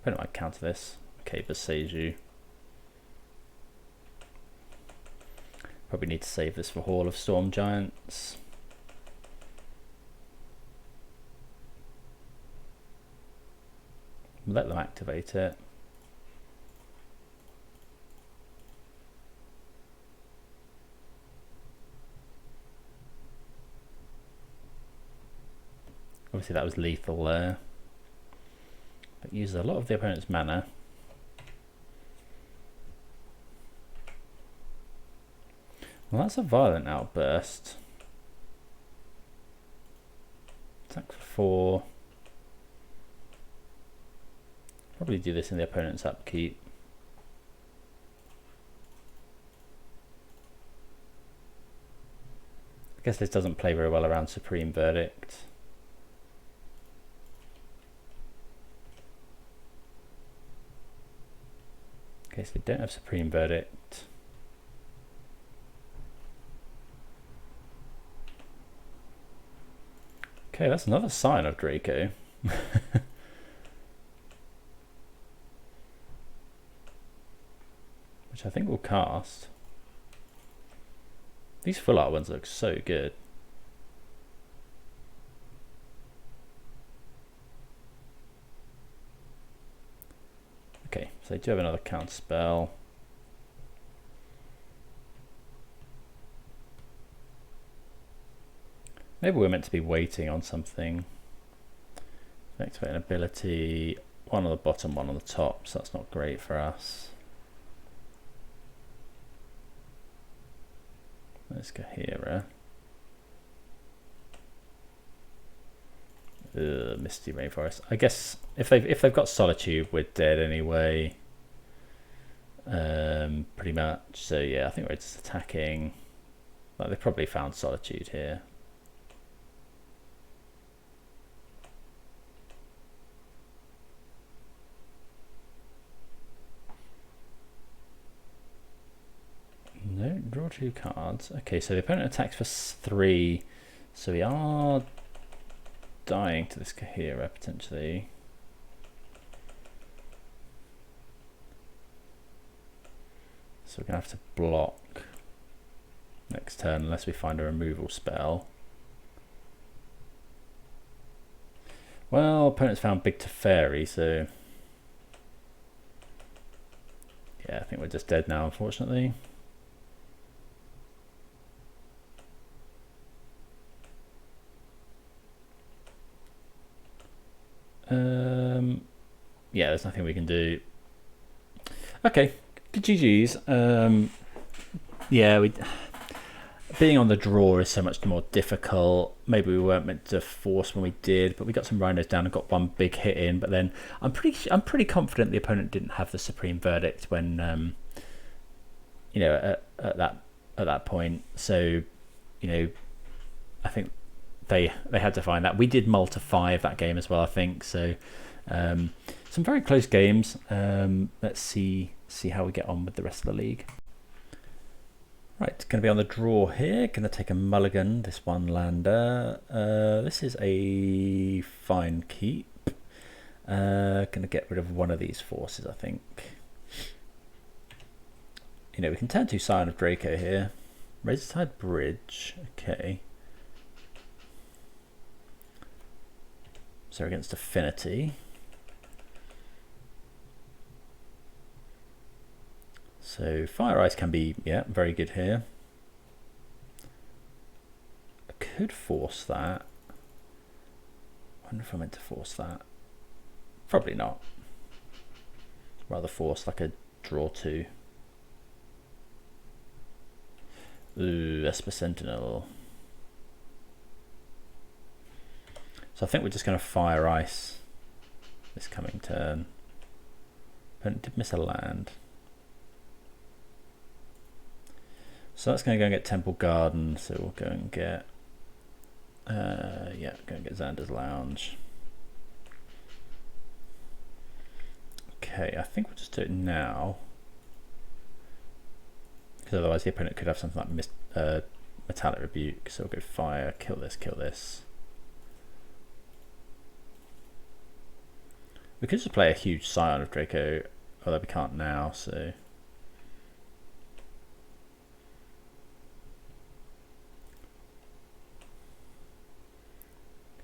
I don't might counter this. Okay, Boseiju. Probably need to save this for Hall of Storm Giants. Let them activate it. Obviously that was lethal there. But uses a lot of the opponent's mana. Well, that's a Violent Outburst. Attack for 4. Probably do this in the opponent's upkeep. I guess this doesn't play very well around Supreme Verdict. Okay, so we don't have Supreme Verdict. Okay, that's another Scion of Draco. Which I think we'll cast. These full art ones look so good. Okay, so I do have another counter spell. Maybe we're meant to be waiting on something. Activate an ability, one on the bottom, one on the top, so that's not great for us. Let's go here. Misty Rainforest. I guess if they've got Solitude, we're dead anyway. Pretty much. So yeah, I think we're just attacking. Like they probably found Solitude here. No, draw 2 cards. Okay, so the opponent attacks for 3, so we are dying to this Kahira potentially. So we're going to have to block next turn unless we find a removal spell. Well, opponent's found big Teferi, so yeah, I think we're just dead now, unfortunately. there's nothing we can do. Okay, GG's. Yeah, being on the draw is so much more difficult. Maybe we weren't meant to force when we did, but we got some rhinos down and got one big hit in. But then I'm pretty confident the opponent didn't have the supreme verdict when you know, at that point. So, you know, I think they had to find that. We did mull to 5 that game as well, I think. So some very close games. Let's see how we get on with the rest of the league. Right, going to be on the draw here. Going to take a mulligan, this one lander. This is a fine keep. Going to get rid of one of these forces, I think. You know, we can turn to Scion of Draco here. Razortide Bridge, okay. So against Affinity. So Fire Ice can be, yeah, very good here. I could force that. I wonder if I meant to force that. Probably not. Rather force like a draw 2. Ooh, Esper Sentinel. So I think we're just going to Fire Ice this coming turn. Opponent did miss a land. So that's going to go and get Temple Garden. So we'll go and get, yeah, go and get Xander's Lounge. Okay, I think we'll just do it now. Because otherwise the opponent could have something like Metallic Rebuke. So we'll go fire, kill this, kill this. We could just play a huge Scion of Draco, although we can't now, so.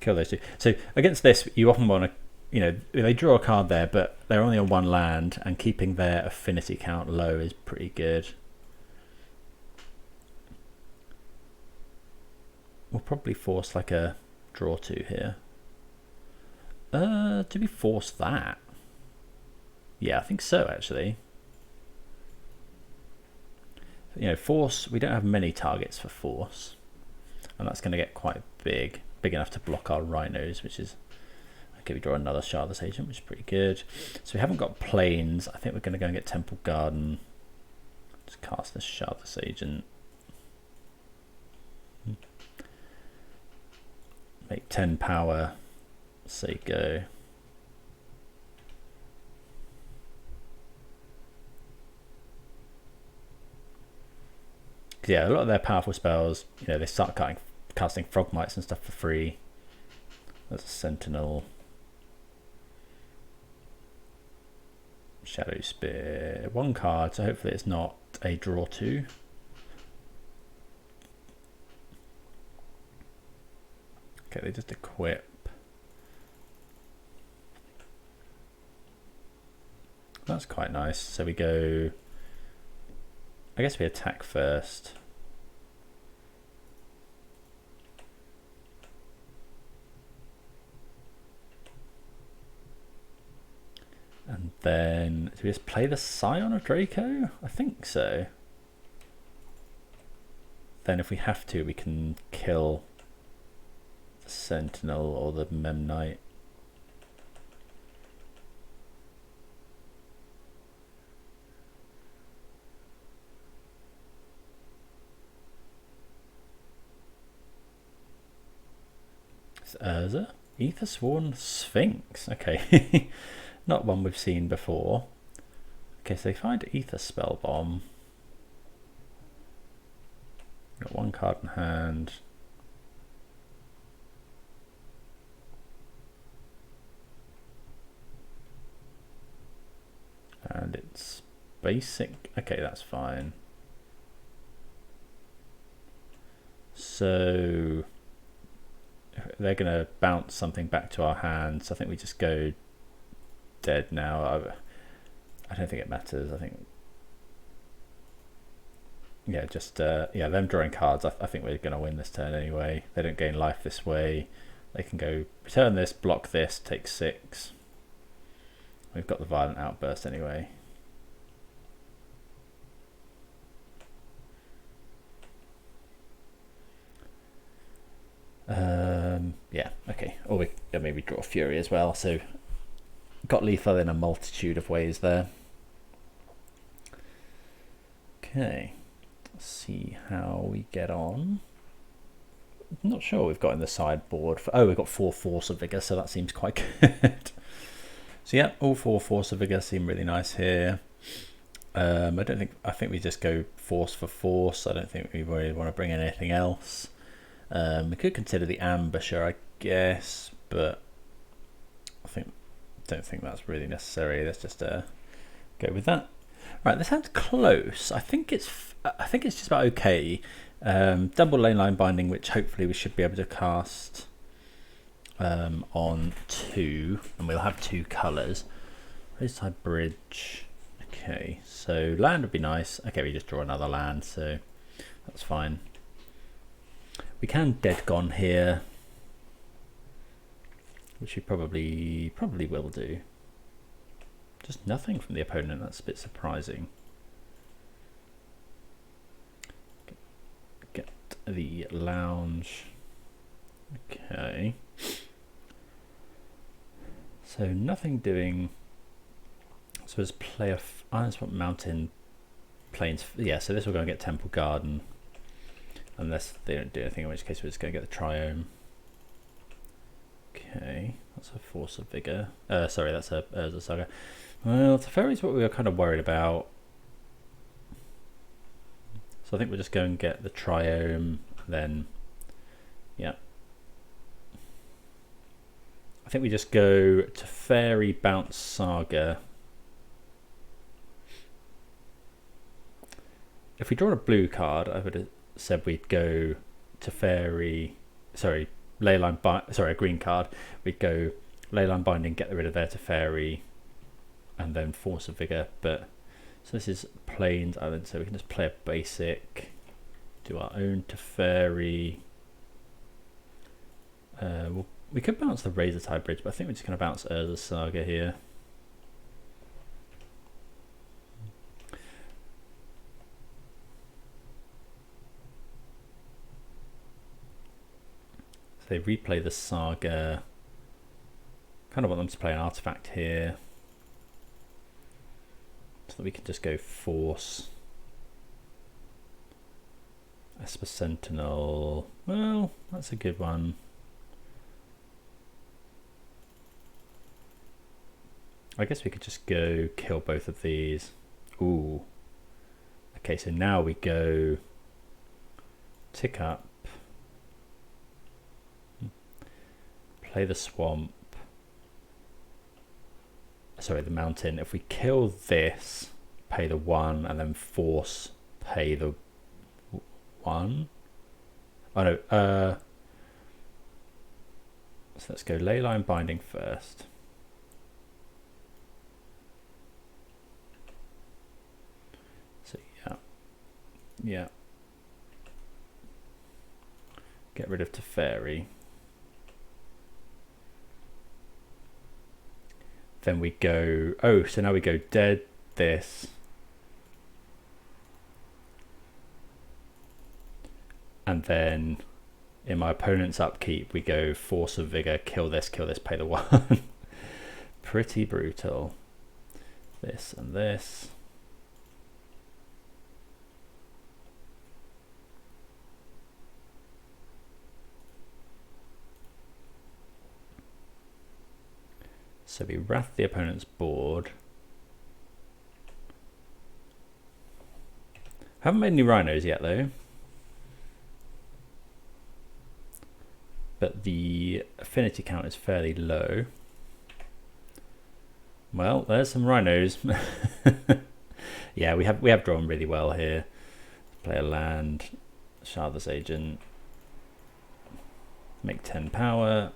Kill those two. So against this, you often want to, you know, they draw a card there, but they're only on one land, and keeping their affinity count low is pretty good. We'll probably force like a draw 2 here. Do we force that? Yeah, I think so actually. You know, force, we don't have many targets for force, and that's going to get quite big enough to block our rhinos, which is okay. We draw another Shardless Agent, which is pretty good. So we haven't got planes. I think we're going to go and get Temple Garden. Just cast this Shardless Agent. Make 10 power. Say go. Yeah, a lot of their powerful spells, you know, they start casting Frogmites and stuff for free. There's a Sentinel. Shadow Spear. 1 card, so hopefully it's not a draw 2. Okay, they just equip. That's quite nice. So we go, I guess we attack first. And then, do we just play the Scion of Draco? I think so. Then if we have to, we can kill the Sentinel or the Memnite. Urza? Aethersworn Sphinx. Okay. Not one we've seen before. Okay, so they find Ether Spell Bomb. Got 1 card in hand. And it's basic. Okay, that's fine. So they're going to bounce something back to our hands. I think we just go dead now. I don't think it matters. I think, yeah, just yeah, them drawing cards. I think we're going to win this turn anyway. They don't gain life this way. They can go return this, block this, take 6. We've got the Violent Outburst anyway. Yeah, okay. Or we maybe draw Fury as well. So got lethal in a multitude of ways there. Okay, let's see how we get on. I'm not sure what we've got in the sideboard. We've got 4 Force of Vigor, so that seems quite good. So yeah, all 4 Force of Vigor seem really nice here. I think we just go Force for Force. I don't think we really want to bring in anything else. We could consider the Ambusher, I guess, but I don't think that's really necessary. Let's just go with that. Right, this hand's close. I think it's just about okay. Double Leyline Binding, which hopefully we should be able to cast on 2, and we'll have 2 colours. Roadside Bridge. Okay, so land would be nice. Okay, we just draw another land, so that's fine. We can Dead Gone here, which we probably will do. Just nothing from the opponent. That's a bit surprising. Get the lounge. Okay. So nothing doing. So let's play a. I just want Mountain Plains. Yeah. So this will go and get Temple Garden, unless they don't do anything. In which case we're just going to get the Triome. Okay, that's a Force of Vigor. Sorry, that's a Urza Saga. Well, Teferi is what we were kind of worried about. So I think we'll just go and get the Triome, then, yeah. I think we just go Teferi, bounce Saga. If we draw a blue card, I would have said we'd go Teferi, sorry, a green card. We'd go Leyline Binding, get rid of their Teferi, and then Force of Vigor. But so this is Plains Island, so we can just play a basic, do our own Teferi. We could bounce the Razortide Bridge, but I think we're just going to bounce Urza Saga here. They replay the Saga. Kind of want them to play an artifact here, so that we can just go Force. Esper Sentinel. Well, that's a good one. I guess we could just go kill both of these. Ooh. Okay, so now we go tick up. Play the swamp. Sorry, the mountain. If we kill this, pay the 1, and then Force, pay the 1. Oh no. So let's go Leyline Binding first. So yeah. Get rid of Teferi. Then we go, so now we go dead this. And then in my opponent's upkeep, we go Force of Vigor, kill this, pay the 1. Pretty brutal. This and this. So we wrath the opponent's board. Haven't made any rhinos yet though. But the affinity count is fairly low. Well, there's some rhinos. Yeah, we have drawn really well here. Play a land, Shardless Agent, make 10 power.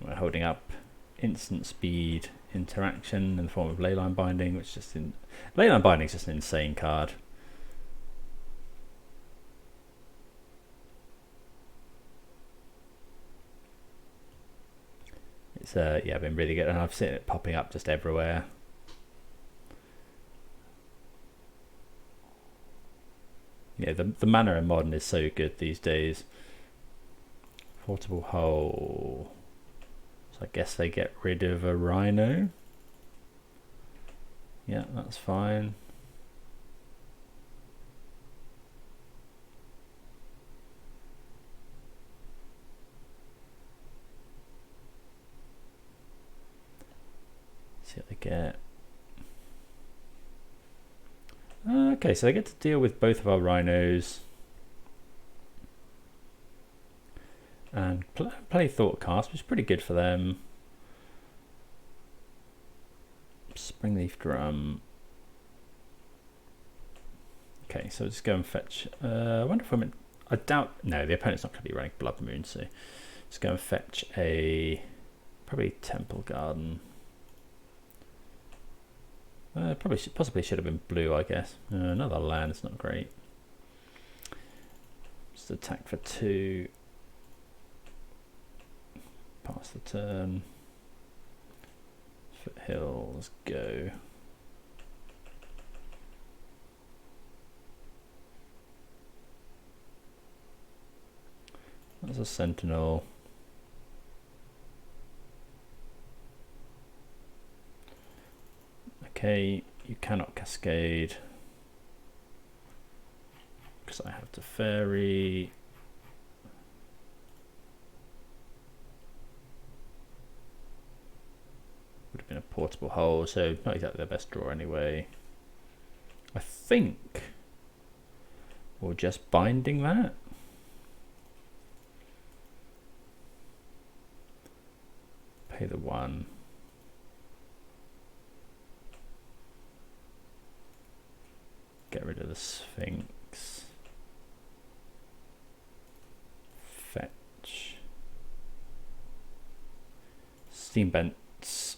We're holding up instant speed interaction in the form of Leyline Binding, which just Leyline Binding is just an insane card. It's yeah, been really good, and I've seen it popping up just everywhere. Yeah, the mana in Modern is so good these days. Portable Hole. So I guess they get rid of a Rhino. Yeah, that's fine. See what they get. Okay, so they get to deal with both of our Rhinos. And play Thoughtcast, which is pretty good for them. Springleaf Drum. Okay, so just go and fetch. I wonder if I'm. I doubt. No, the opponent's not going to be running Blood Moon, so just go and fetch a probably Temple Garden. Possibly should have been blue, I guess. Another land, it's not great. Just attack for 2. Pass the turn. Foothills, go. That's a Sentinel. Okay, you cannot cascade because I have Teferi. Would have been a Portable Hole, so not exactly the best draw anyway. I think we're just binding that. Pay the 1. Get rid of the Sphinx. Fetch. Steam Bents.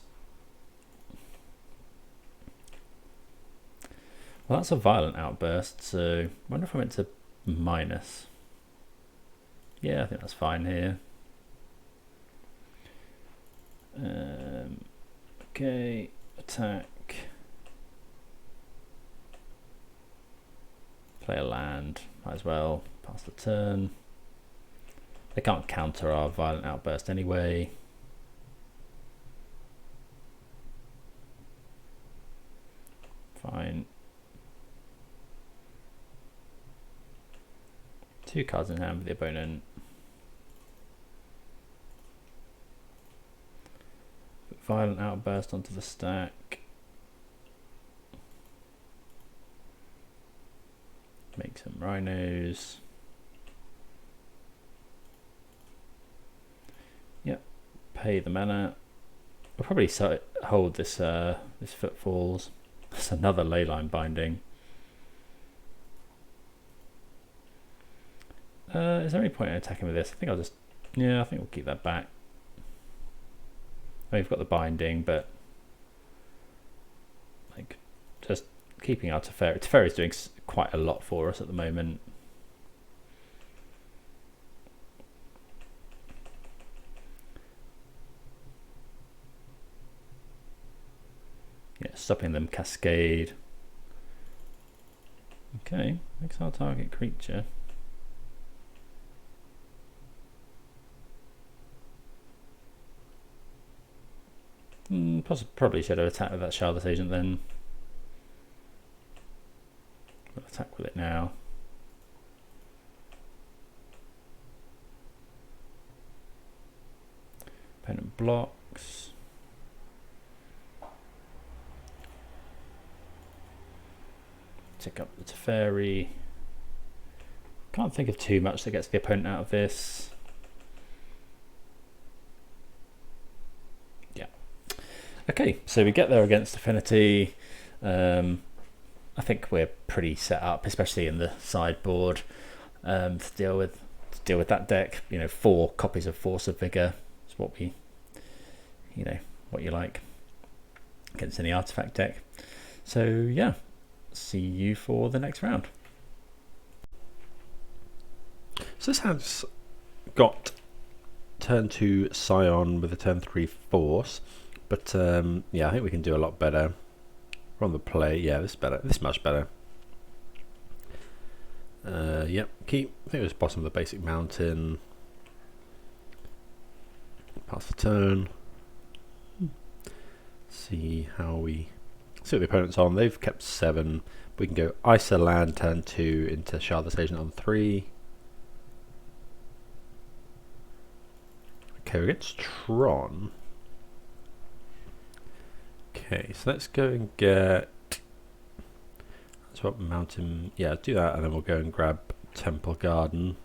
Well, that's a Violent Outburst, so I wonder if I went to minus. Yeah, I think that's fine here. Okay, attack. Play a land, might as well pass the turn. They can't counter our Violent Outburst anyway. Fine. 2 cards in hand for the opponent. Put Violent Outburst onto the stack. Make some Rhinos. Yep. Pay the mana. We'll probably hold this this Footfalls. That's another Leyline Binding. Is there any point in attacking with this? I think I'll just... Yeah, I think we'll keep that back. We've got the Binding, but... like, just keeping our Teferi. Teferi is doing quite a lot for us at the moment. Yeah, stopping them cascade. Okay, exile target creature. Probably should have attacked with that Shardless Agent then. We'll attack with it now. Opponent blocks. Tick up the Teferi. Can't think of too much that gets the opponent out of this. Yeah. Okay, so we get there against Affinity. I think we're pretty set up, especially in the sideboard, to deal with that deck. You know, 4 copies of Force of Vigor is what we, you know, what you like against any artifact deck. So yeah, see you for the next round. So this has got turn 2 Scion with a turn 3 Force, but yeah, I think we can do a lot better. We're on the play. Yeah, this is better. This is much better. Yep, keep. I think it was bottom of the basic mountain. Pass the turn. See how we see what the opponent's on. They've kept 7. We can go Isa land turn 2 into Shardless Agent on 3. Okay, we're against Tron. Okay, so let's go and get. Let's swap mountain. Yeah, do that, and then we'll go and grab Temple Garden.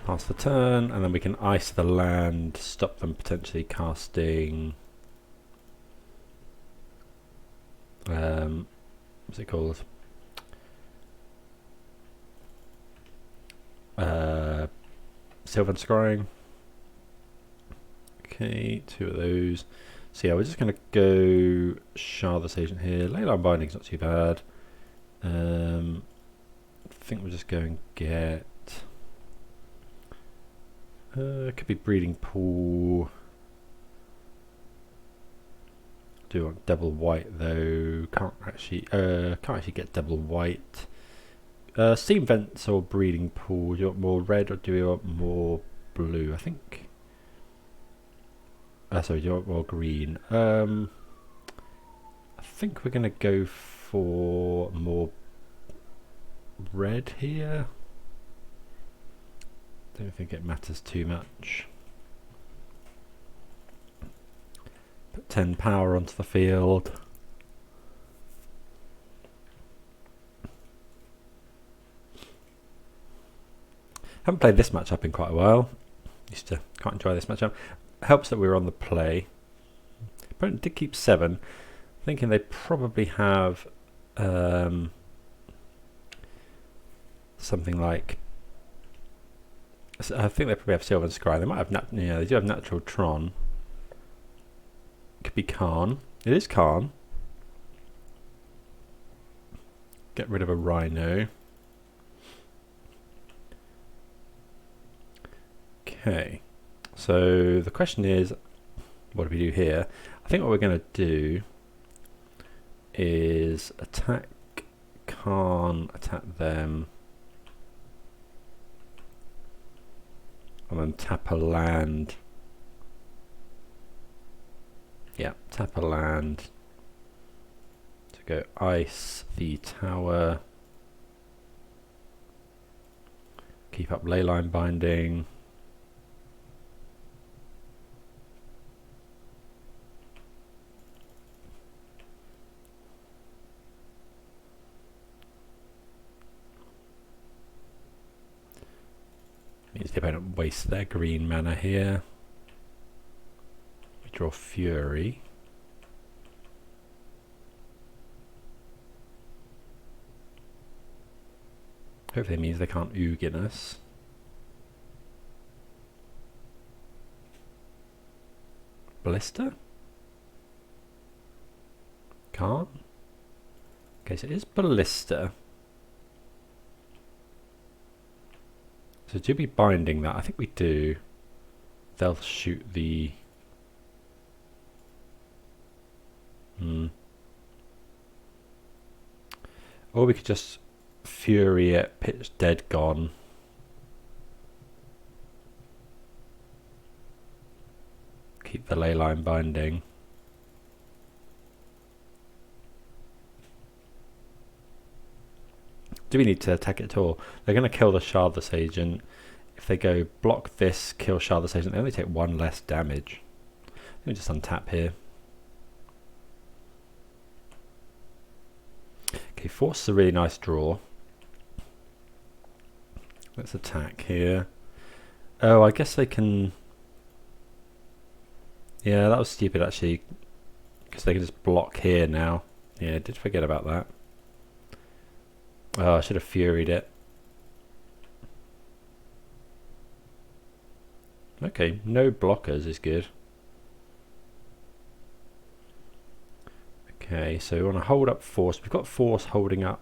Pass the turn, and then we can ice the land, stop them potentially casting. What's it called? Sylvan Scrying. Okay, 2 of those. So yeah, we're just going to go Shardless Agent here. Leyline Binding's not too bad. I think we'll just go and get. Could be Breeding Pool. Do want double white though. Can't actually get double white. Steam Vents or Breeding Pool. Do you want more red or do you want more blue? I think. Sorry, do you want more green? I think we're gonna go for more red here. Don't think it matters too much. Put 10 power onto the field. Haven't played this matchup in quite a while. Used to quite enjoy this matchup. Helps that we were on the play. Opponent did keep 7. Thinking they probably have something like. I think they probably have Sylvan Scry. They might have they do have Natural Tron. Could be Karn. It is Karn. Get rid of a Rhino. Okay. So the question is, what do we do here? I think what we're going to do is attack Karn, attack them. And then tap a land. Yeah, tap a land to go ice the tower. Keep up Leyline Binding. Means they don't waste their green mana here. We draw Fury. Hopefully it means they can't Ugin us. Ballista? Can't? Okay, so it is Ballista. So do we binding that? I think we do. They'll shoot the... Or we could just Fury it, pitch dead gone. Keep the Leyline Binding. Do we need to attack it at all? They're going to kill the Shardless Agent. If they go block this, kill Shardless Agent, they only take 1 less damage. Let me just untap here. Okay, Force is a really nice draw. Let's attack here. Oh, I guess they can... Yeah, that was stupid actually. Because they can just block here now. Yeah, I did forget about that. Oh, I should have Furied it. Okay, no blockers is good. Okay, so we want to hold up Force. We've got Force holding up.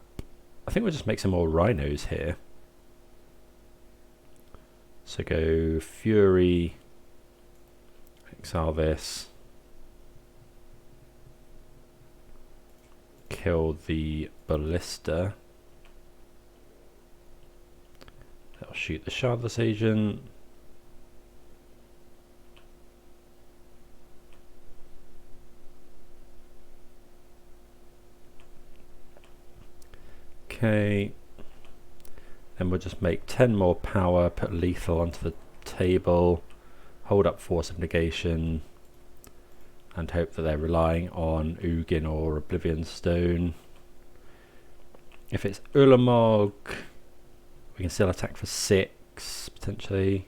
I think we'll just make some more rhinos here. So go Fury, exile this, kill the Ballista. That'll shoot the Shardless Agent. Okay. Then we'll just make 10 more power, put lethal onto the table, hold up Force of Negation, and hope that they're relying on Ugin or Oblivion Stone. If it's Ulamog, we can still attack for 6, potentially.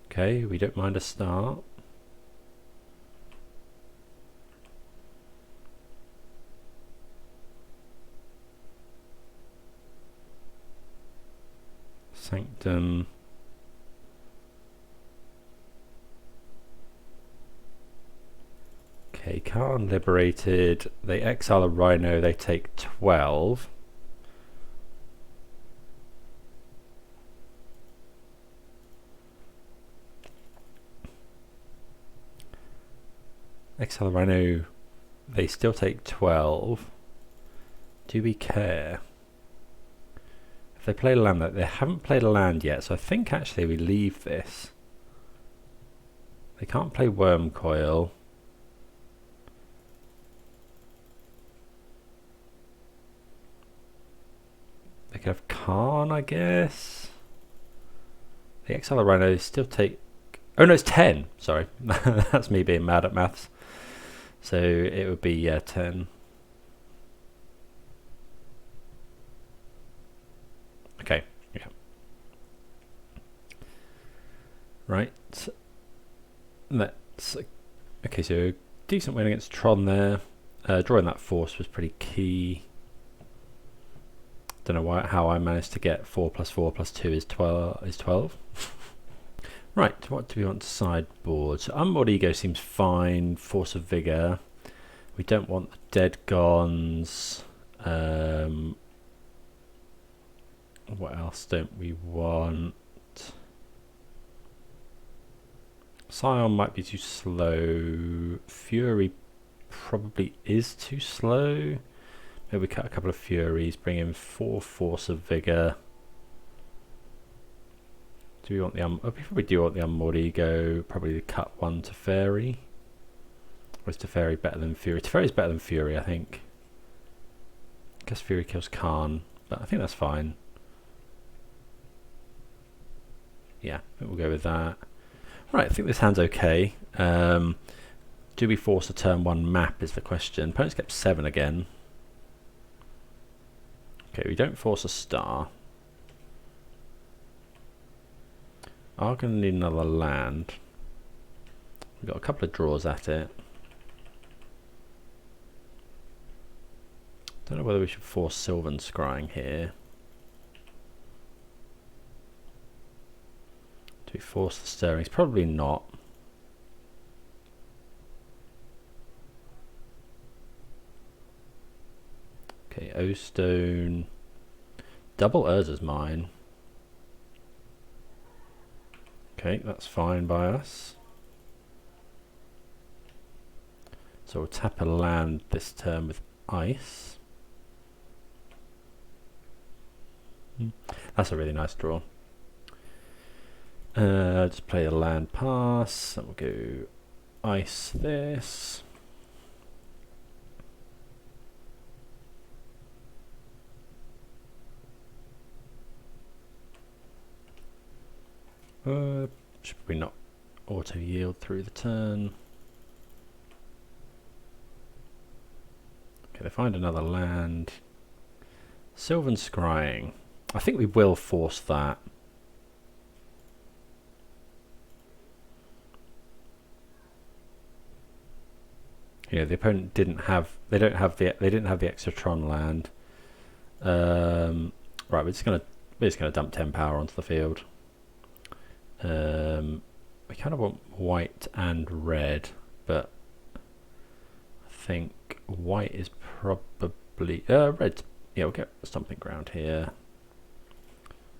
Okay, we don't mind a start. Sanctum. Okay, Khan liberated. They exile a Rhino, they take 12. Exile a Rhino, they still take 12. Do we care? They play a land, that they haven't played a land yet, so I think actually we leave this. They can't play Worm Coil. They could have Khan, I guess. The Exile Rhino still take. Oh no, it's 10. Sorry, that's me being mad at maths. So it would be 10. Okay, yeah. Right. Let's. Okay, so decent win against Tron there. Drawing that Force was pretty key. Don't know how I managed to get 4 + 4 + 2 is 12. Right, what do we want to sideboard? So Unmoored Ego seems fine. Force of Vigor. We don't want the Dead Gons. What else don't we want? Scion might be too slow. Fury probably is too slow. Maybe we cut a couple of Furies, bring in 4 Force of Vigor. Do we want the we probably do want the Unmoored Ego, probably cut 1 Teferi. Or is Teferi better than Fury? Teferi's better than Fury, I think. I guess Fury kills Khan, but I think that's fine. Yeah, I think we'll go with that. Right, I think this hand's okay. Do we force a turn 1 map is the question. Opponents get 7 again. Okay, we don't force a star. Are going to need another land. We've got a couple of draws at it. Don't know whether we should force Sylvan Scrying here. Do we force the Stirrings? Probably not. Okay, O-Stone. Double Urza's Mine. Okay, that's fine by us. So we'll tap a land this turn with Ice. That's a really nice draw. Just play a land pass, and we'll go Ice this. Should probably not auto yield through the turn. Okay, they find another land. Sylvan Scrying. I think we will force that. Yeah, the opponent didn't have. They didn't have the extra Tron land. Right, we're just gonna dump 10 power onto the field. We kind of want white and red, but I think white is probably red. Yeah, we'll get Stomping Ground here.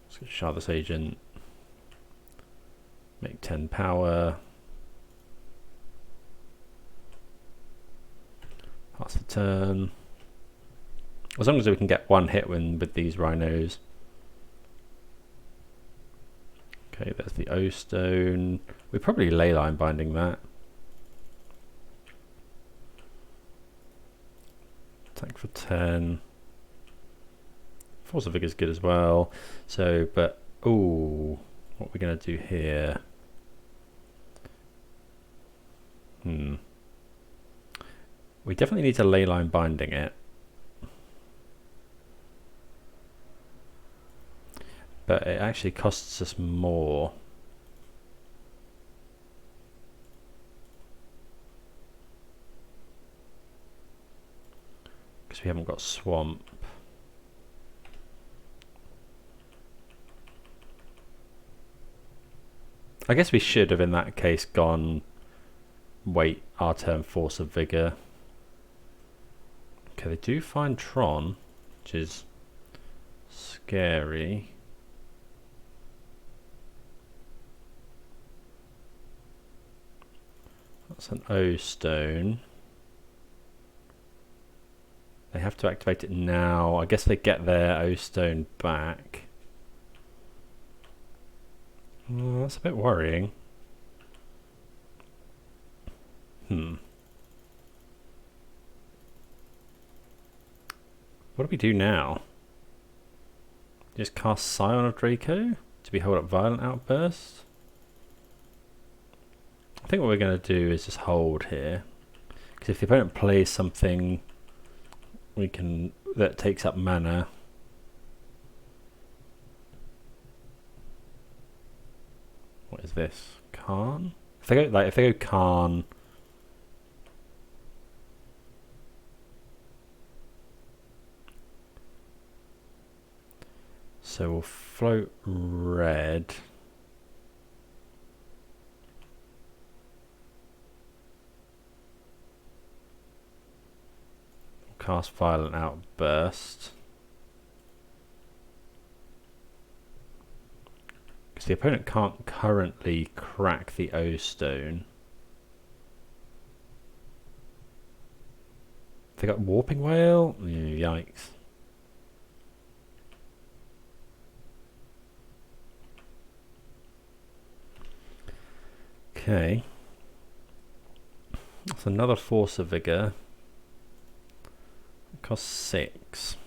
Let's get Shardless Agent. Make 10 power. Pass the turn. As long as we can get one hit with these rhinos. Okay, there's the O Stone. We probably Leyline Binding that. Attack for 10. Force of Vigor is good as well. So, but, ooh, what are we going to do here? We definitely need to Leyline Binding it. But it actually costs us more. Because we haven't got Swamp. I guess we should have in that case gone wait our turn Force of Vigor. Okay, they do find Tron, which is scary. That's an O Stone. They have to activate it now. I guess they get their O Stone back. Oh, that's a bit worrying. What do we do now? Just cast Scion of Draco to be held up Violent Outburst? I think what we're going to do is just hold here. Because if the opponent plays something we can that takes up mana, what is this? Khan? If they go Khan, so we'll float red. We'll cast Violent Outburst. Because the opponent can't currently crack the O Stone. They got Warping Whale? Yikes. Okay. That's another Force of Vigor. It costs 6.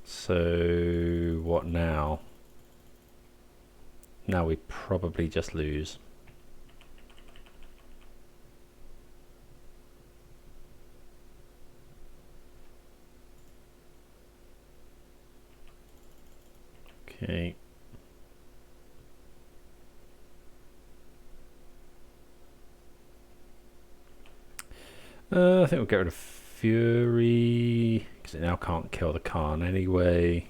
So what now? Now we probably just lose. Okay. I think we'll get rid of Fury because it now can't kill the Khan anyway.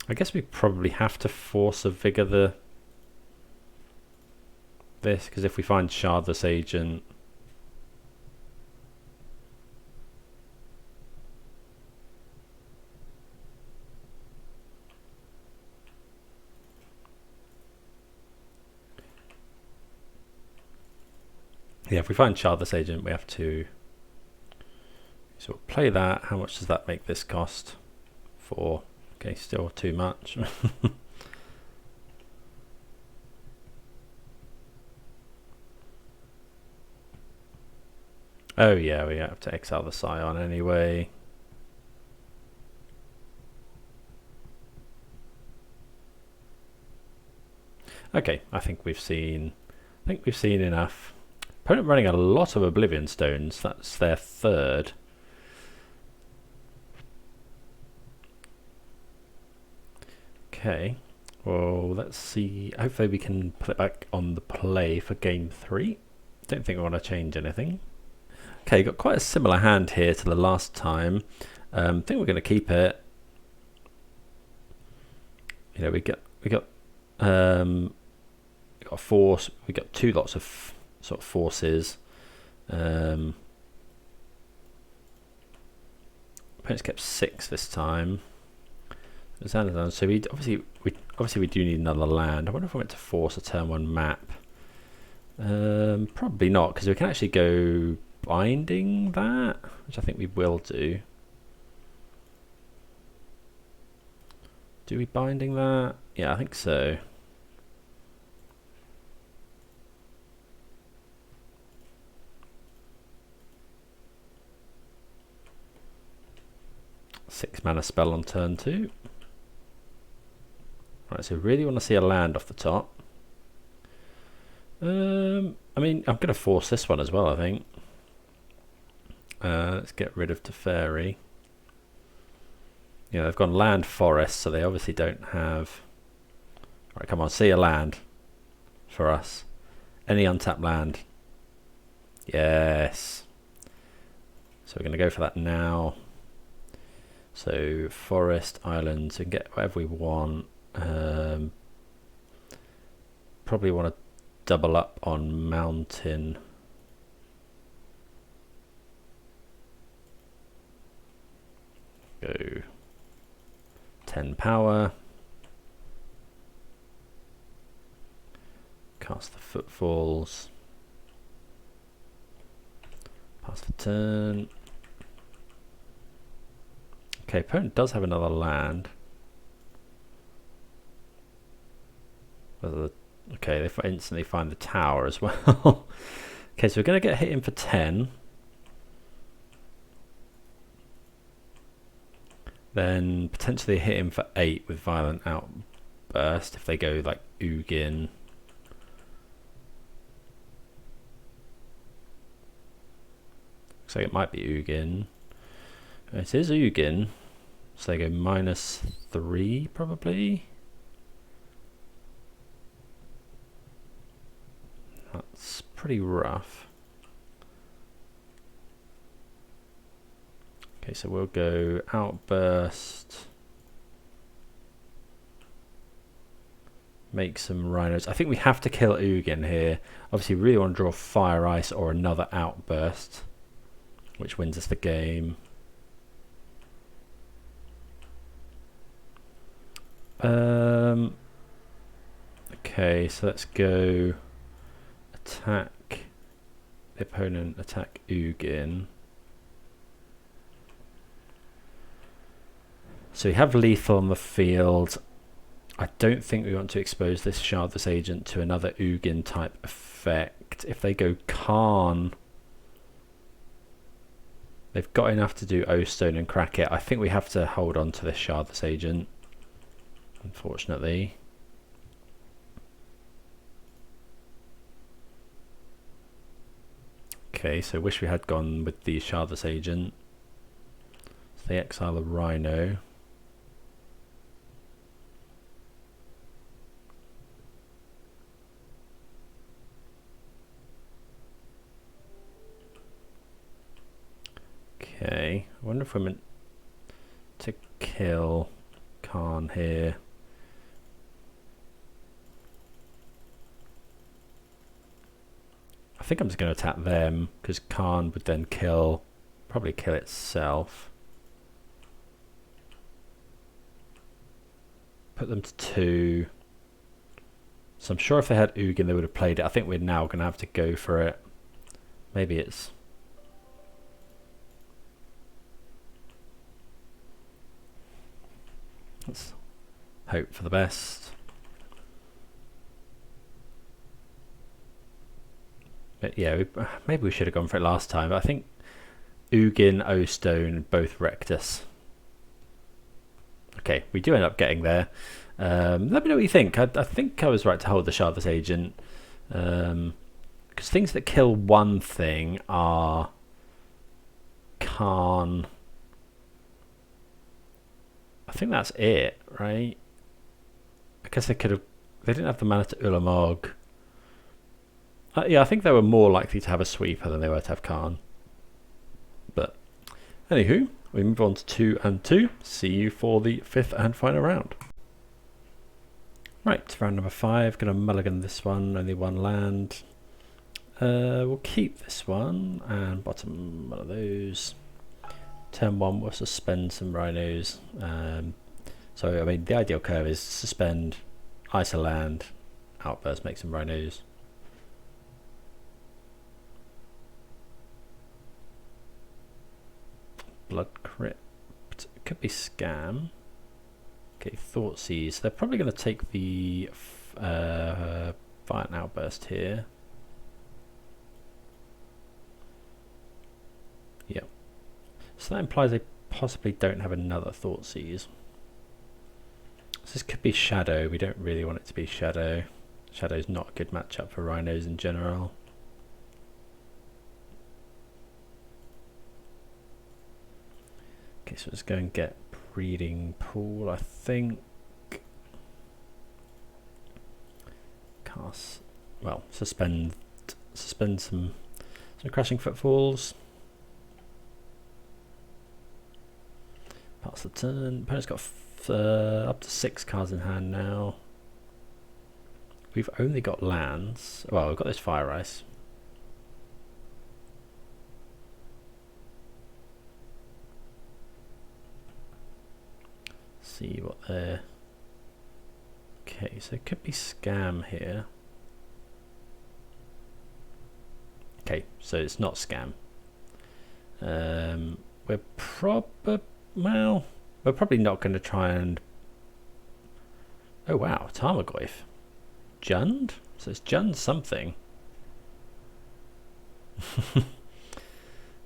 I guess we probably have to Force of Vigor this because if we find Shardless Agent, yeah, if we find Shardless Agent, we have to. So we'll play that. How much does that make this cost? 4. Okay, still too much. Oh yeah, we have to exile the Scion anyway. Okay, I think we've seen enough. Opponent running a lot of Oblivion Stones. That's their 3rd. Okay, well let's see. Hopefully we can put it back on the play for game 3. Don't think we want to change anything. Okay, got quite a similar hand here to the last time. Think we're going to keep it. You know, we got got a force. We got two lots of sort of forces. Opponents kept 6 this time. Xander, so we obviously do need another land. I wonder if I went to force a turn 1 map. Probably not, because we can actually go binding that, which I think we will do. Do we binding that? Yeah, I think so. Six mana spell on turn 2. Right, so really want to see a land off the top. I mean, I'm going to force this one as well, I think. Let's get rid of Teferi. Yeah, they've gone land forest, so they obviously don't have... Right, come on, see a land for us. Any untapped land. Yes. So we're going to go for that now. So forest, islands, we can get whatever we want. Probably want to double up on mountain. Go 10 power. Cast the footfalls. Pass the turn. Okay, opponent does have another land. Okay, they instantly find the tower as well. Okay, so we're going to get hit in for 10. Then potentially hit him for 8 with Violent Outburst if they go like Ugin. Looks like it might be Ugin. It is Ugin. So they go -3 probably. That's pretty rough. Okay, so we'll go Outburst. Make some rhinos. I think we have to kill Ugin here. Obviously, we really want to draw Fire Ice or another Outburst, which wins us the game. Okay, so let's go attack the opponent, attack Ugin. So we have lethal on the field. I don't think we want to expose this Shardless Agent to another Ugin type effect. If they go Karn, they've got enough to do O-Stone and crack it. I think we have to hold on to this Shardless Agent, unfortunately. Okay, so wish we had gone with the Shardless Agent. So they exile a Rhino. Okay, I wonder if we're meant to kill Karn here. I think I'm just going to attack them because Karn would then probably kill itself. Put them to 2. So I'm sure if they had Ugin they would have played it. I think we're now going to have to go for it. Maybe it's... Let's hope for the best. But yeah, maybe we should have gone for it last time. But I think Ugin, O-Stone both wrecked us. Okay, we do end up getting there. Let me know what you think. I think I was right to hold the Shardless Agent. Because things that kill one thing are Karn. I think that's it, right? I guess they could have... They didn't have the mana to Ulamog. Yeah, I think they were more likely to have a sweeper than they were to have Karn. But, anywho, we move on to 2 and 2. See you for the 5th and final round. Right, round number 5, gonna mulligan this one, only one land. We'll keep this one and bottom one of those. Turn 1 we'll suspend some rhinos. So I mean the ideal curve is suspend, ice a land, outburst, make some rhinos. Blood Crypt, could be scam. Okay, Thoughtseize. They're probably going to take the Violent Outburst here. Yep. So that implies they possibly don't have another Thoughtseize. So this could be Shadow. We don't really want it to be Shadow. Shadow's not a good matchup for rhinos in general. Okay, so let's go and get Breeding Pool, I think. Well, suspend some Crashing Footfalls. Pass the turn. Opponent's got up to 6 cards in hand now. We've only got lands. Well, we've got this Fire Ice. See what they're... Okay, so it could be scam here. Okay, so it's not scam. We're probably not going to try and... Oh wow, Tarmogoyf. Jund? So it's Jund something.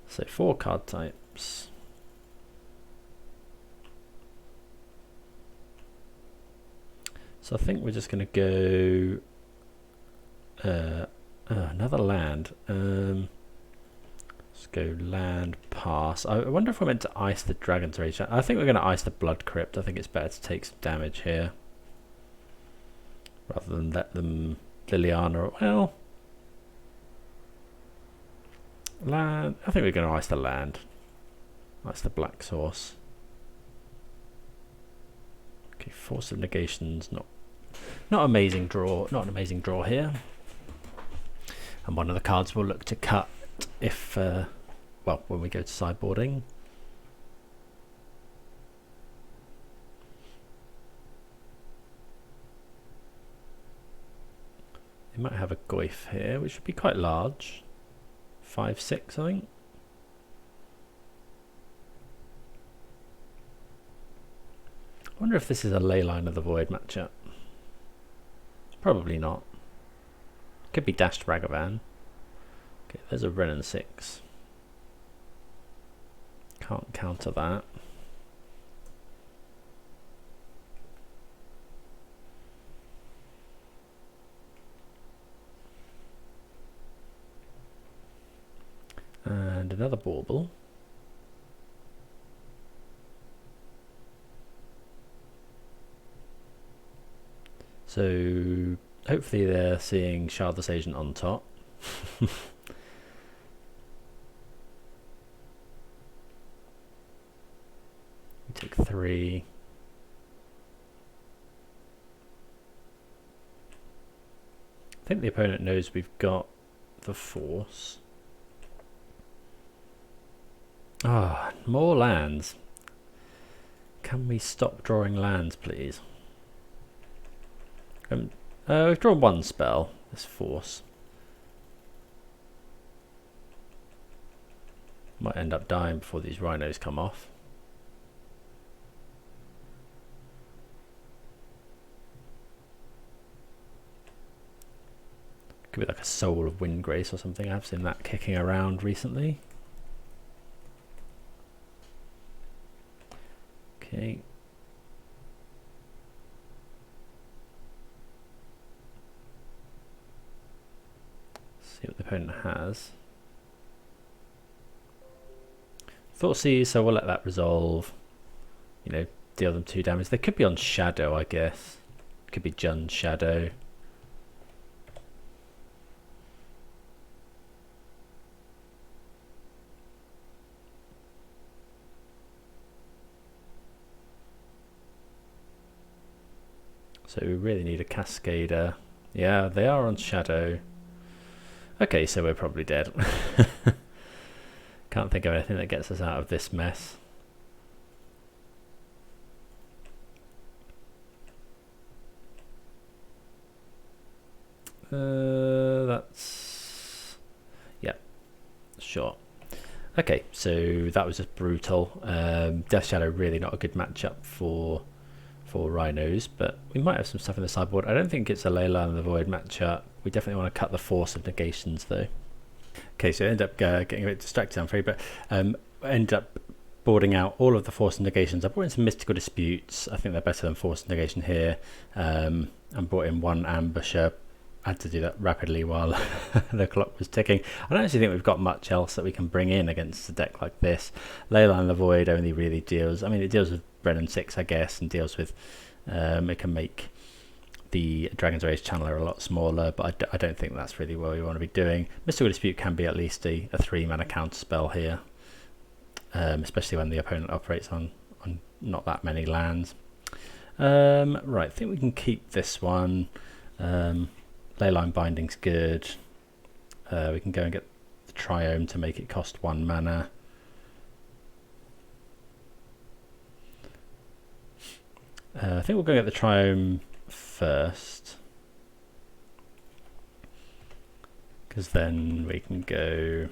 So 4 card types. So I think we're just going to go another land. Let's go land, pass. I wonder if we're meant to ice the Dragon's Rage. I think we're going to ice the Blood Crypt. I think it's better to take some damage here rather than let them Liliana. Well, land. I think we're going to ice the land. Ice the Black Source. Okay, Force of Negation's not amazing draw. Not an amazing draw here. And one of the cards we'll look to cut if, well, when we go to sideboarding. They might have a Goyf here, which would be quite large. 5/6, I think. I wonder if this is a Leyline of the Void matchup. Probably not. Could be Dashed Ragavan. Okay, there's a Renin 6. Can't counter that. And another Bauble. So hopefully they're seeing Shardless Agent on top. We take 3. I think the opponent knows we've got the Force. Ah, more lands. Can we stop drawing lands, please? We've drawn 1 spell, this Force. Might end up dying before these rhinos come off. Could be like a Soul of Windgrace or something. I've seen that kicking around recently. Okay. See what the opponent has. Thoughtseize, so we'll let that resolve. You know, deal them 2 damage. They could be on Shadow, I guess. Could be Jund Shadow. So we really need a Cascader. Yeah, they are on Shadow. Okay, so we're probably dead. Can't think of anything that gets us out of this mess. That's... yeah, sure. Okay, so that was just brutal. Death Shadow really not a good matchup for Rhinos, but we might have some stuff in the sideboard. I don't think it's a Leyline of the Void matchup. We definitely want to cut the Force of Negations though. Okay, so I end up getting a bit distracted, I'm afraid, but end up boarding out all of the Force of Negations. I brought in some Mystical Disputes. I think they're better than Force of Negation here. And brought in one Ambusher. I had to do that rapidly while the clock was ticking. I don't actually think we've got much else that we can bring in against a deck like this. Leyline of the Void only really deals... I mean, it deals with Brennan 6, I guess, and deals with... it can make the Dragon's Rage Channeler a lot smaller, but I don't think that's really what we want to be doing. Mystical Dispute can be at least a 3-mana counter spell here, especially when the opponent operates on not that many lands. Right, I think we can keep this one. Leyline Binding's good. We can go and get the Triome to make it cost 1 mana. I think we'll go get the Triome first, because then we can go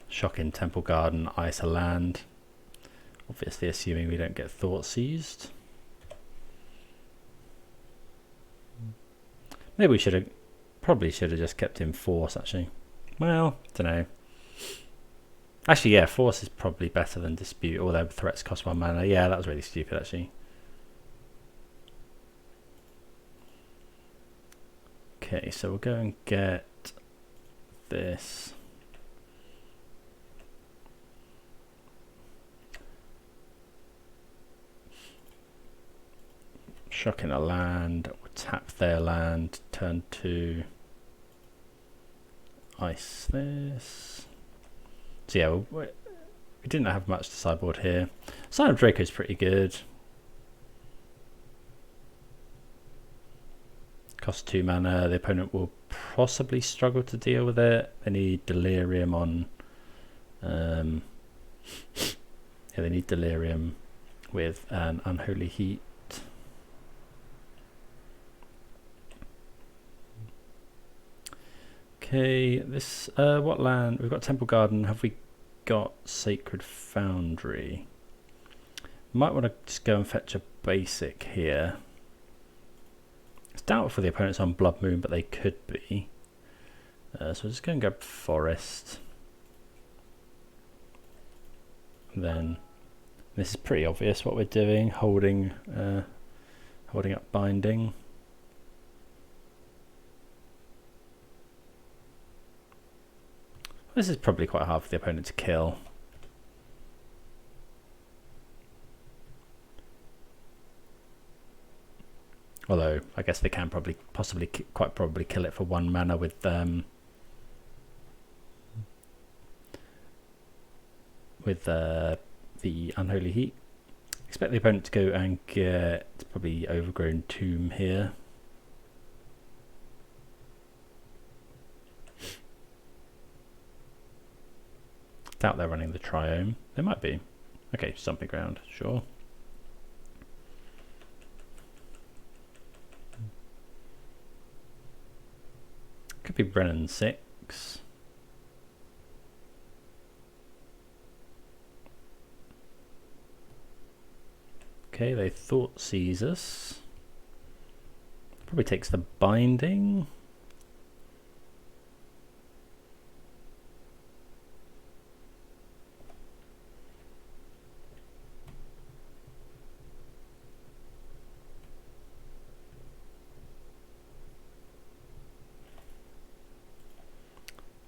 Shocking Temple Garden, ice a land, obviously assuming we don't get Thought Seized. Maybe we probably should have just kept in Force actually. Well, don't know. Actually, yeah, Force is probably better than Dispute, although threats cost 1 mana. Yeah, that was really stupid actually. Okay, so we'll go and get this. Shocking a land, we'll tap their land, turn 2, ice this. So yeah, we didn't have much to sideboard here. Scion of Draco is pretty good. Costs 2 mana. The opponent will possibly struggle to deal with it. They need Delirium on. Yeah, they need Delirium with an Unholy Heat. Okay, this what land? We've got Temple Garden. Have we got Sacred Foundry? Might want to just go and fetch a basic here. It's doubtful the opponent's on Blood Moon, but they could be. So we'll just go and grab Forest. Then this is pretty obvious what we're doing, holding up Binding. This is probably quite hard for the opponent to kill. Although I guess they can quite probably kill it for 1 mana with the Unholy Heat. Expect the opponent to go and get probably Overgrown Tomb here. Doubt they're running the Triome. They might be. Okay, Stomping Ground, sure. Could be Brennan 6. Okay, they Thought Seize us. Probably takes the Binding.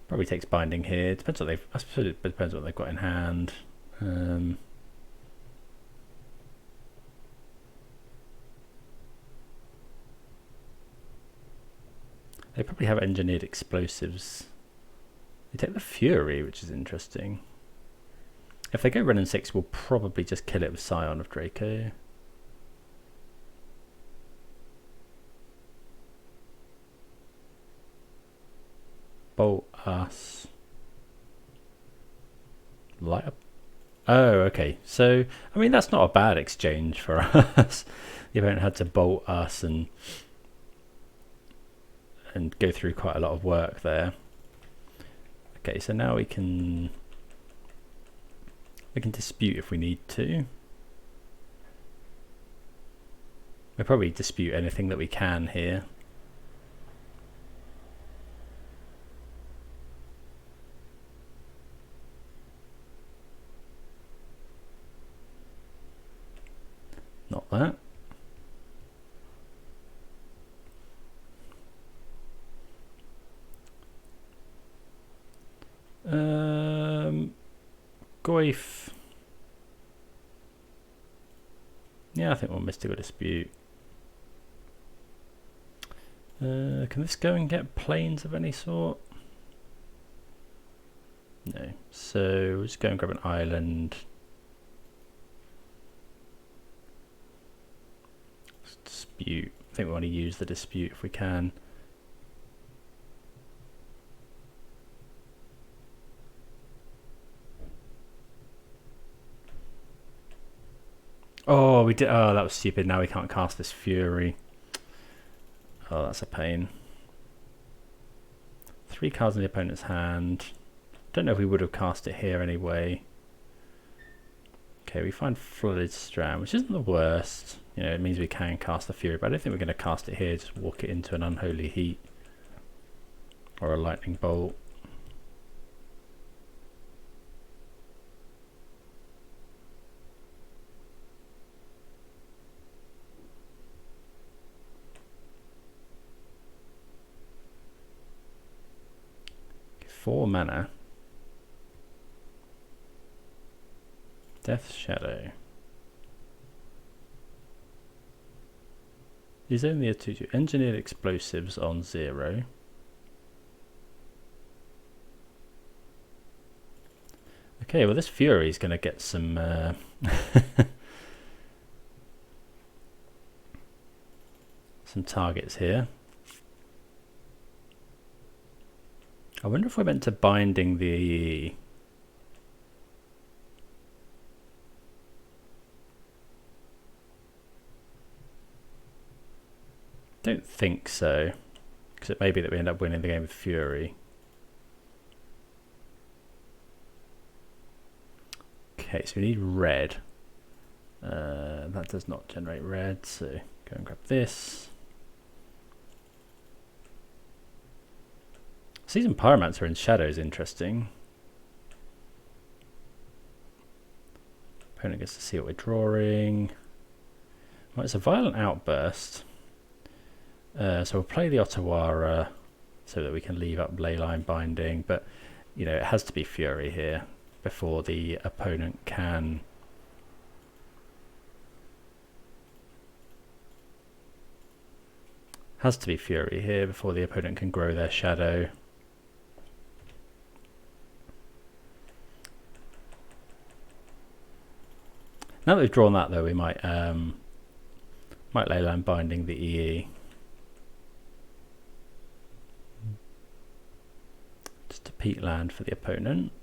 Probably takes Binding here. Depends what I suppose it depends what they've got in hand. They probably have engineered explosives. They take the Fury, which is interesting. If they go Brennan 6, we'll probably just kill it with Scion of Draco. bolt us. Light up. Oh, okay. So, I mean, that's not a bad exchange for us. The opponent had to bolt us and go through quite a lot of work there. Okay, so now we can dispute if we need to. We'll probably dispute anything that we can here. Not that. Goif. Yeah, I think we'll Mystical Dispute. Can this go and get planes of any sort? No. So we'll just go and grab an island. Dispute. I think we want to use the dispute if we can. Oh, we did. Oh, that was stupid. Now we can't cast this Fury. Oh, that's a pain. 3 cards in the opponent's hand. Don't know if we would have cast it here anyway. Okay, we find Flooded Strand, which isn't the worst. You know, it means we can cast the Fury, but I don't think we're going to cast it here. Just walk it into an Unholy Heat or a Lightning Bolt. Okay, 4 mana. Death Shadow. Is only a 2/2. Engineered explosives on 0. Okay, well this Fury is going to get some some targets here. I wonder if we're meant to binding the don't think so, because it may be that we end up winning the game with Fury. Okay, so we need red. That does not generate red, so go and grab this. Season Pyromancer in Shadow is interesting. Opponent gets to see what we're drawing. Well, it's a Violent Outburst. So we'll play the Otawara so that we can leave up Leyline Binding, but you know, it has to be Fury here before the opponent can grow their shadow. Now that we've drawn that though, we might Leyline Binding the EE. Just a peat land for the opponent.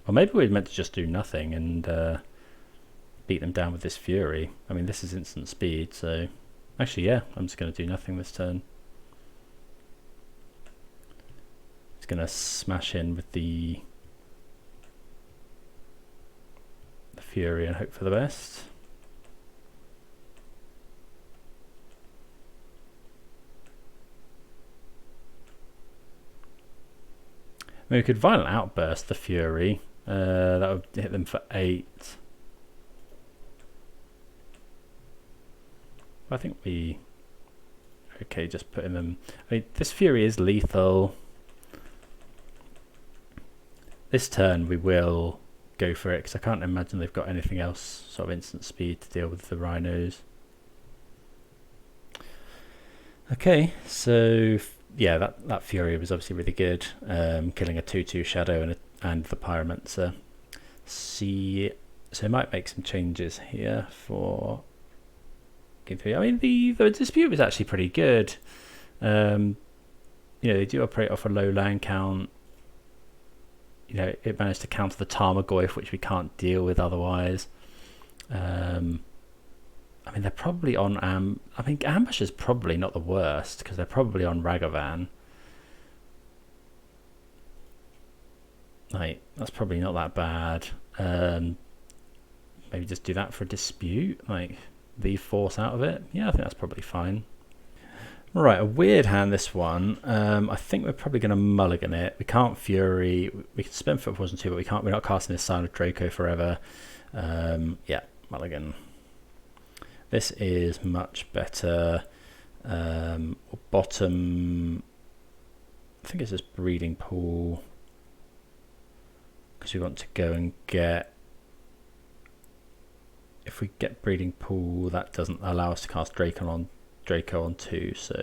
Or maybe we're meant to just do nothing and beat them down with this Fury. I mean, this is instant speed, so actually, yeah, I'm just going to do nothing this turn. Just going to smash in with the Fury and hope for the best. I mean, we could Violent Outburst the Fury. That would hit them for 8. I think we... Okay, just putting them... I mean, this Fury is lethal. This turn we will go for it, because I can't imagine they've got anything else sort of instant speed to deal with the rhinos. Okay, so yeah, that Fury was obviously really good, killing a 2/2 shadow and the Pyromancer. See, so I might make some changes here for game 3. I mean, the dispute was actually pretty good. you know, they do operate off a low land count. You know, it managed to counter the Tarmogoyf, which we can't deal with otherwise. I mean, they're probably on I mean, Ambush is probably not the worst because they're probably on Ragavan. Like, that's probably not that bad. Maybe just do that for a dispute, like leave Force out of it. Yeah, I think that's probably fine. Right, a weird hand, this one. I think we're probably going to mulligan it. We can't Fury. We can spend Footfalls and 2, but we can't. We're not casting this Scion of Draco forever. Yeah, mulligan. This is much better. Bottom. I think it's just Breeding Pool because we want to go and get. If we get Breeding Pool, that doesn't allow us to cast Draco on 2, so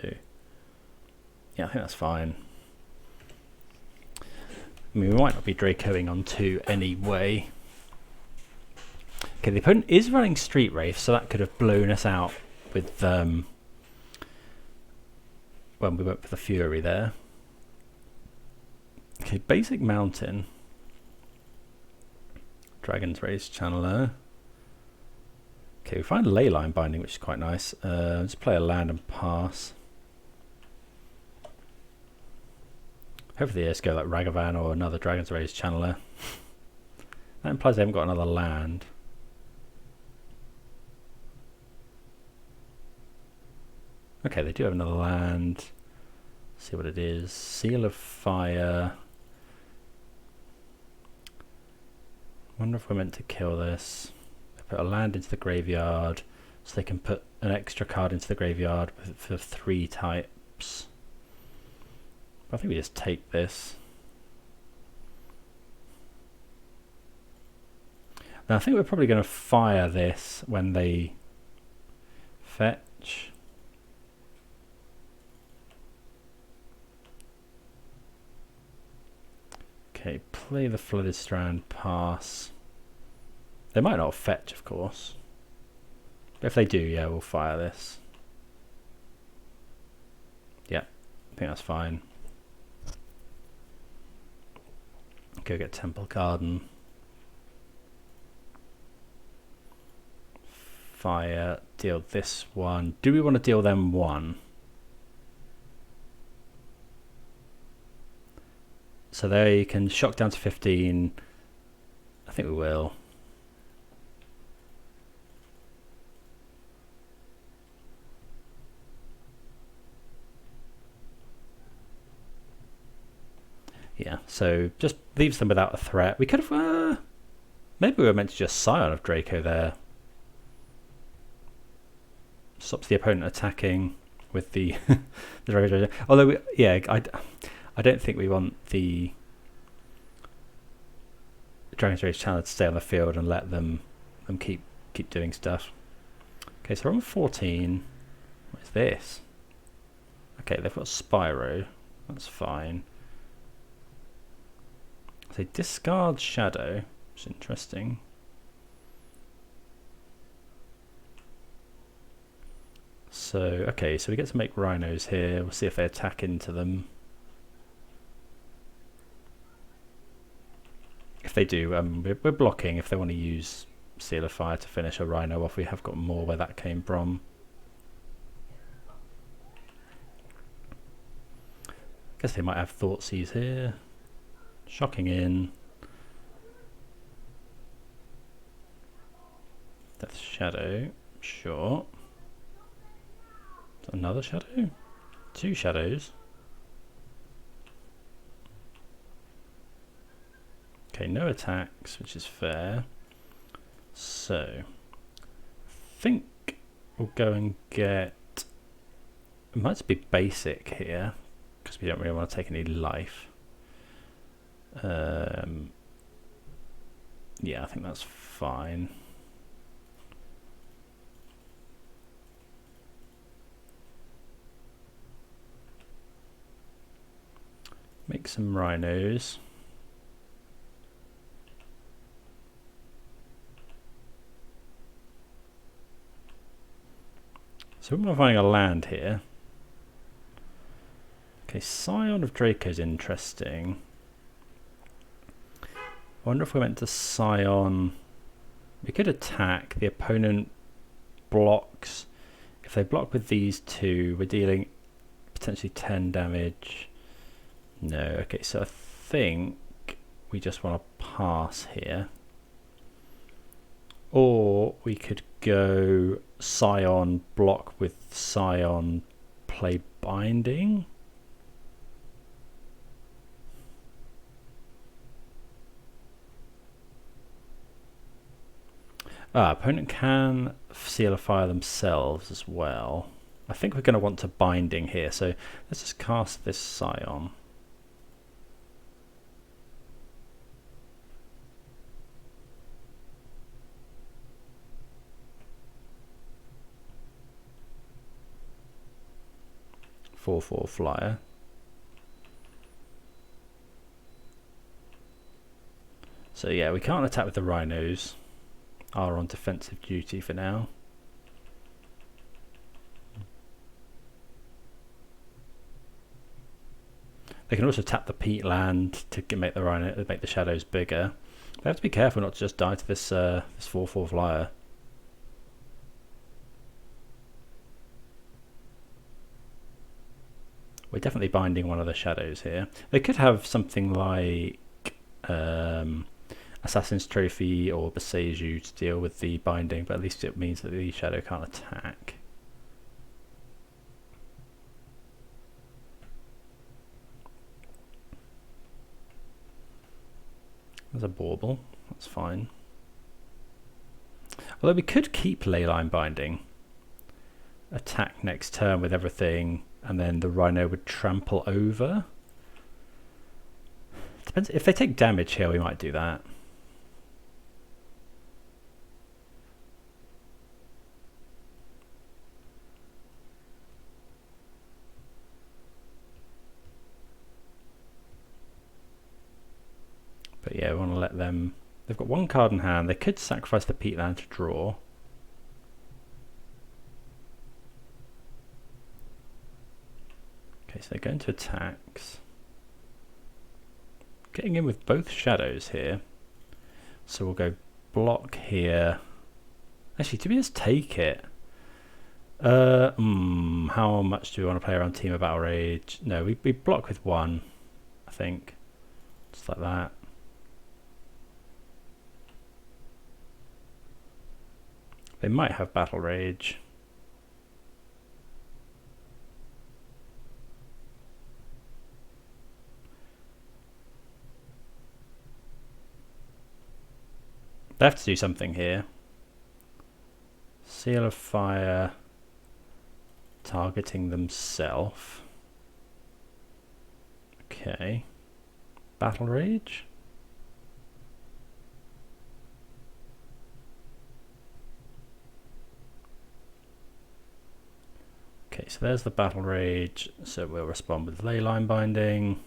yeah, I think that's fine. I mean, we might not be Dracoing on 2 anyway. Okay, the opponent is running Street Wraith, so that could have blown us out with when we went for the Fury there. Okay, basic Mountain. Dragon's Rage Channeler. Okay, we find Leyline Binding, which is quite nice. Let's play a land and pass. Hopefully they just go like Ragavan or another Dragon's Rage Channeler. That implies they haven't got another land. Okay, they do have another land. Let's see what it is. Seal of Fire. Wonder if we're meant to kill this. Put a land into the graveyard so they can put an extra card into the graveyard for 3 types. I think we just take this. Now I think we're probably going to fire this when they fetch. Okay, play the Flooded Strand, pass. They might not fetch, of course. But if they do, yeah, we'll fire this. Yeah, I think that's fine. Go get Temple Garden. Fire, deal this one. Do we want to deal them 1? So they can shock down to 15. I think we will. Yeah, so just leaves them without a threat. We could have... maybe we were meant to just Scion of Draco there. Stops the opponent attacking with the... the Draco. Although, yeah, I don't think we want the Dragon's Rage Channel to stay on the field and let them keep doing stuff. Okay, so we're on 14. What is this? Okay, they've got Spyro. That's fine. They discard Shadow, which is interesting. So, okay, so we get to make rhinos here. We'll see if they attack into them. If they do, we're blocking if they want to use Seal of Fire to finish a rhino off. We have got more where that came from. Guess they might have Thoughtseize here. Shocking in. Death Shadow, sure. Another shadow? 2 shadows. Okay, no attacks, which is fair. So, I think we'll go and get... It might be basic here, because we don't really want to take any life. Yeah, I think that's fine. Make some rhinos. So we're finding a land here. Okay, Scion of Draco is interesting. I wonder if we went to Scion. We could attack. The opponent blocks. If they block with these two, we're dealing potentially 10 damage. No, okay, so I think we just want to pass here. Or we could go Scion, block with Scion, play Binding. Opponent can seal a fire themselves as well. I think we're going to want to Binding here, so let's just cast this Scion. Four flyer. So yeah, we can't attack with the rhinos. Are on defensive duty for now. They can also tap the peatland to make the rhino, make the shadows bigger. They have to be careful not to just die to this this 4/4 flyer. We're definitely binding one of the shadows here. They could have something like Assassin's Trophy or Boseiju to deal with the binding, but at least it means that the shadow can't attack. There's a bauble, that's fine. Although we could keep Leyline Binding, attack next turn with everything, and then the rhino would trample over. Depends, if they take damage here we might do that. But yeah, we want to let them... They've got one card in hand. They could sacrifice the peatland to draw. Okay, so they go into attacks. Getting in with both shadows here. So we'll go block here. Actually, do we just take it? How much do we want to play around Team of Battle Rage? No, we block with one, I think. Just like that. They might have Battle Rage. They have to do something here. Seal of Fire targeting themselves. Okay. Battle Rage? Okay, so there's the Battle Rage, so we'll respond with Leyline Binding.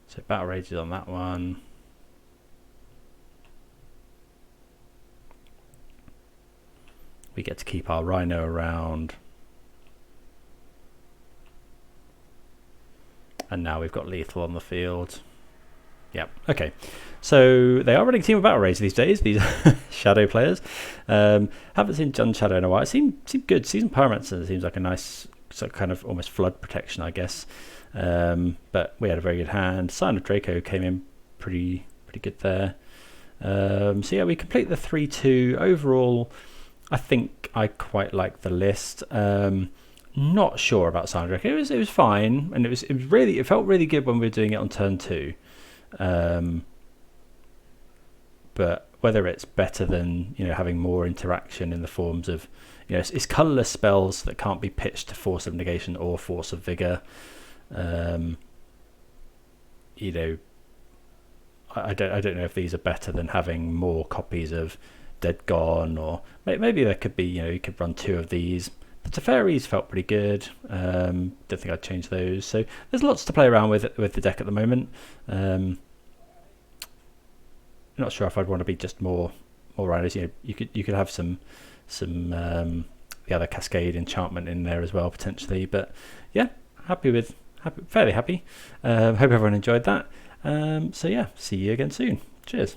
So Battle Rage is on that one. We get to keep our rhino around. And now we've got lethal on the field. Yep, okay. So they are running Team of Battle Rage these days, these Shadow players. Haven't seen Jund Shadow in a while. It seemed good. Season Pyromancer seems like a nice sort of kind of almost flood protection, I guess. But we had a very good hand. Scion of Draco came in pretty good there. So yeah, we complete the 3-2. Overall, I think I quite like the list. Not sure about Scion of Draco. It was fine, and it felt really good when we were doing it on turn 2. But whether it's better than having more interaction in the forms of it's colourless spells that can't be pitched to Force of Negation or Force of Vigor. I don't know if these are better than having more copies of Dead Gone, or maybe there could be you could run 2 of these. The Teferis felt pretty good. Don't think I'd change those. So there's lots to play around with the deck at the moment. Not sure if I'd want to be just more all rounders. You could have some the other Cascade enchantment in there as well potentially. But yeah, fairly happy. Hope everyone enjoyed that. So yeah, see you again soon. Cheers.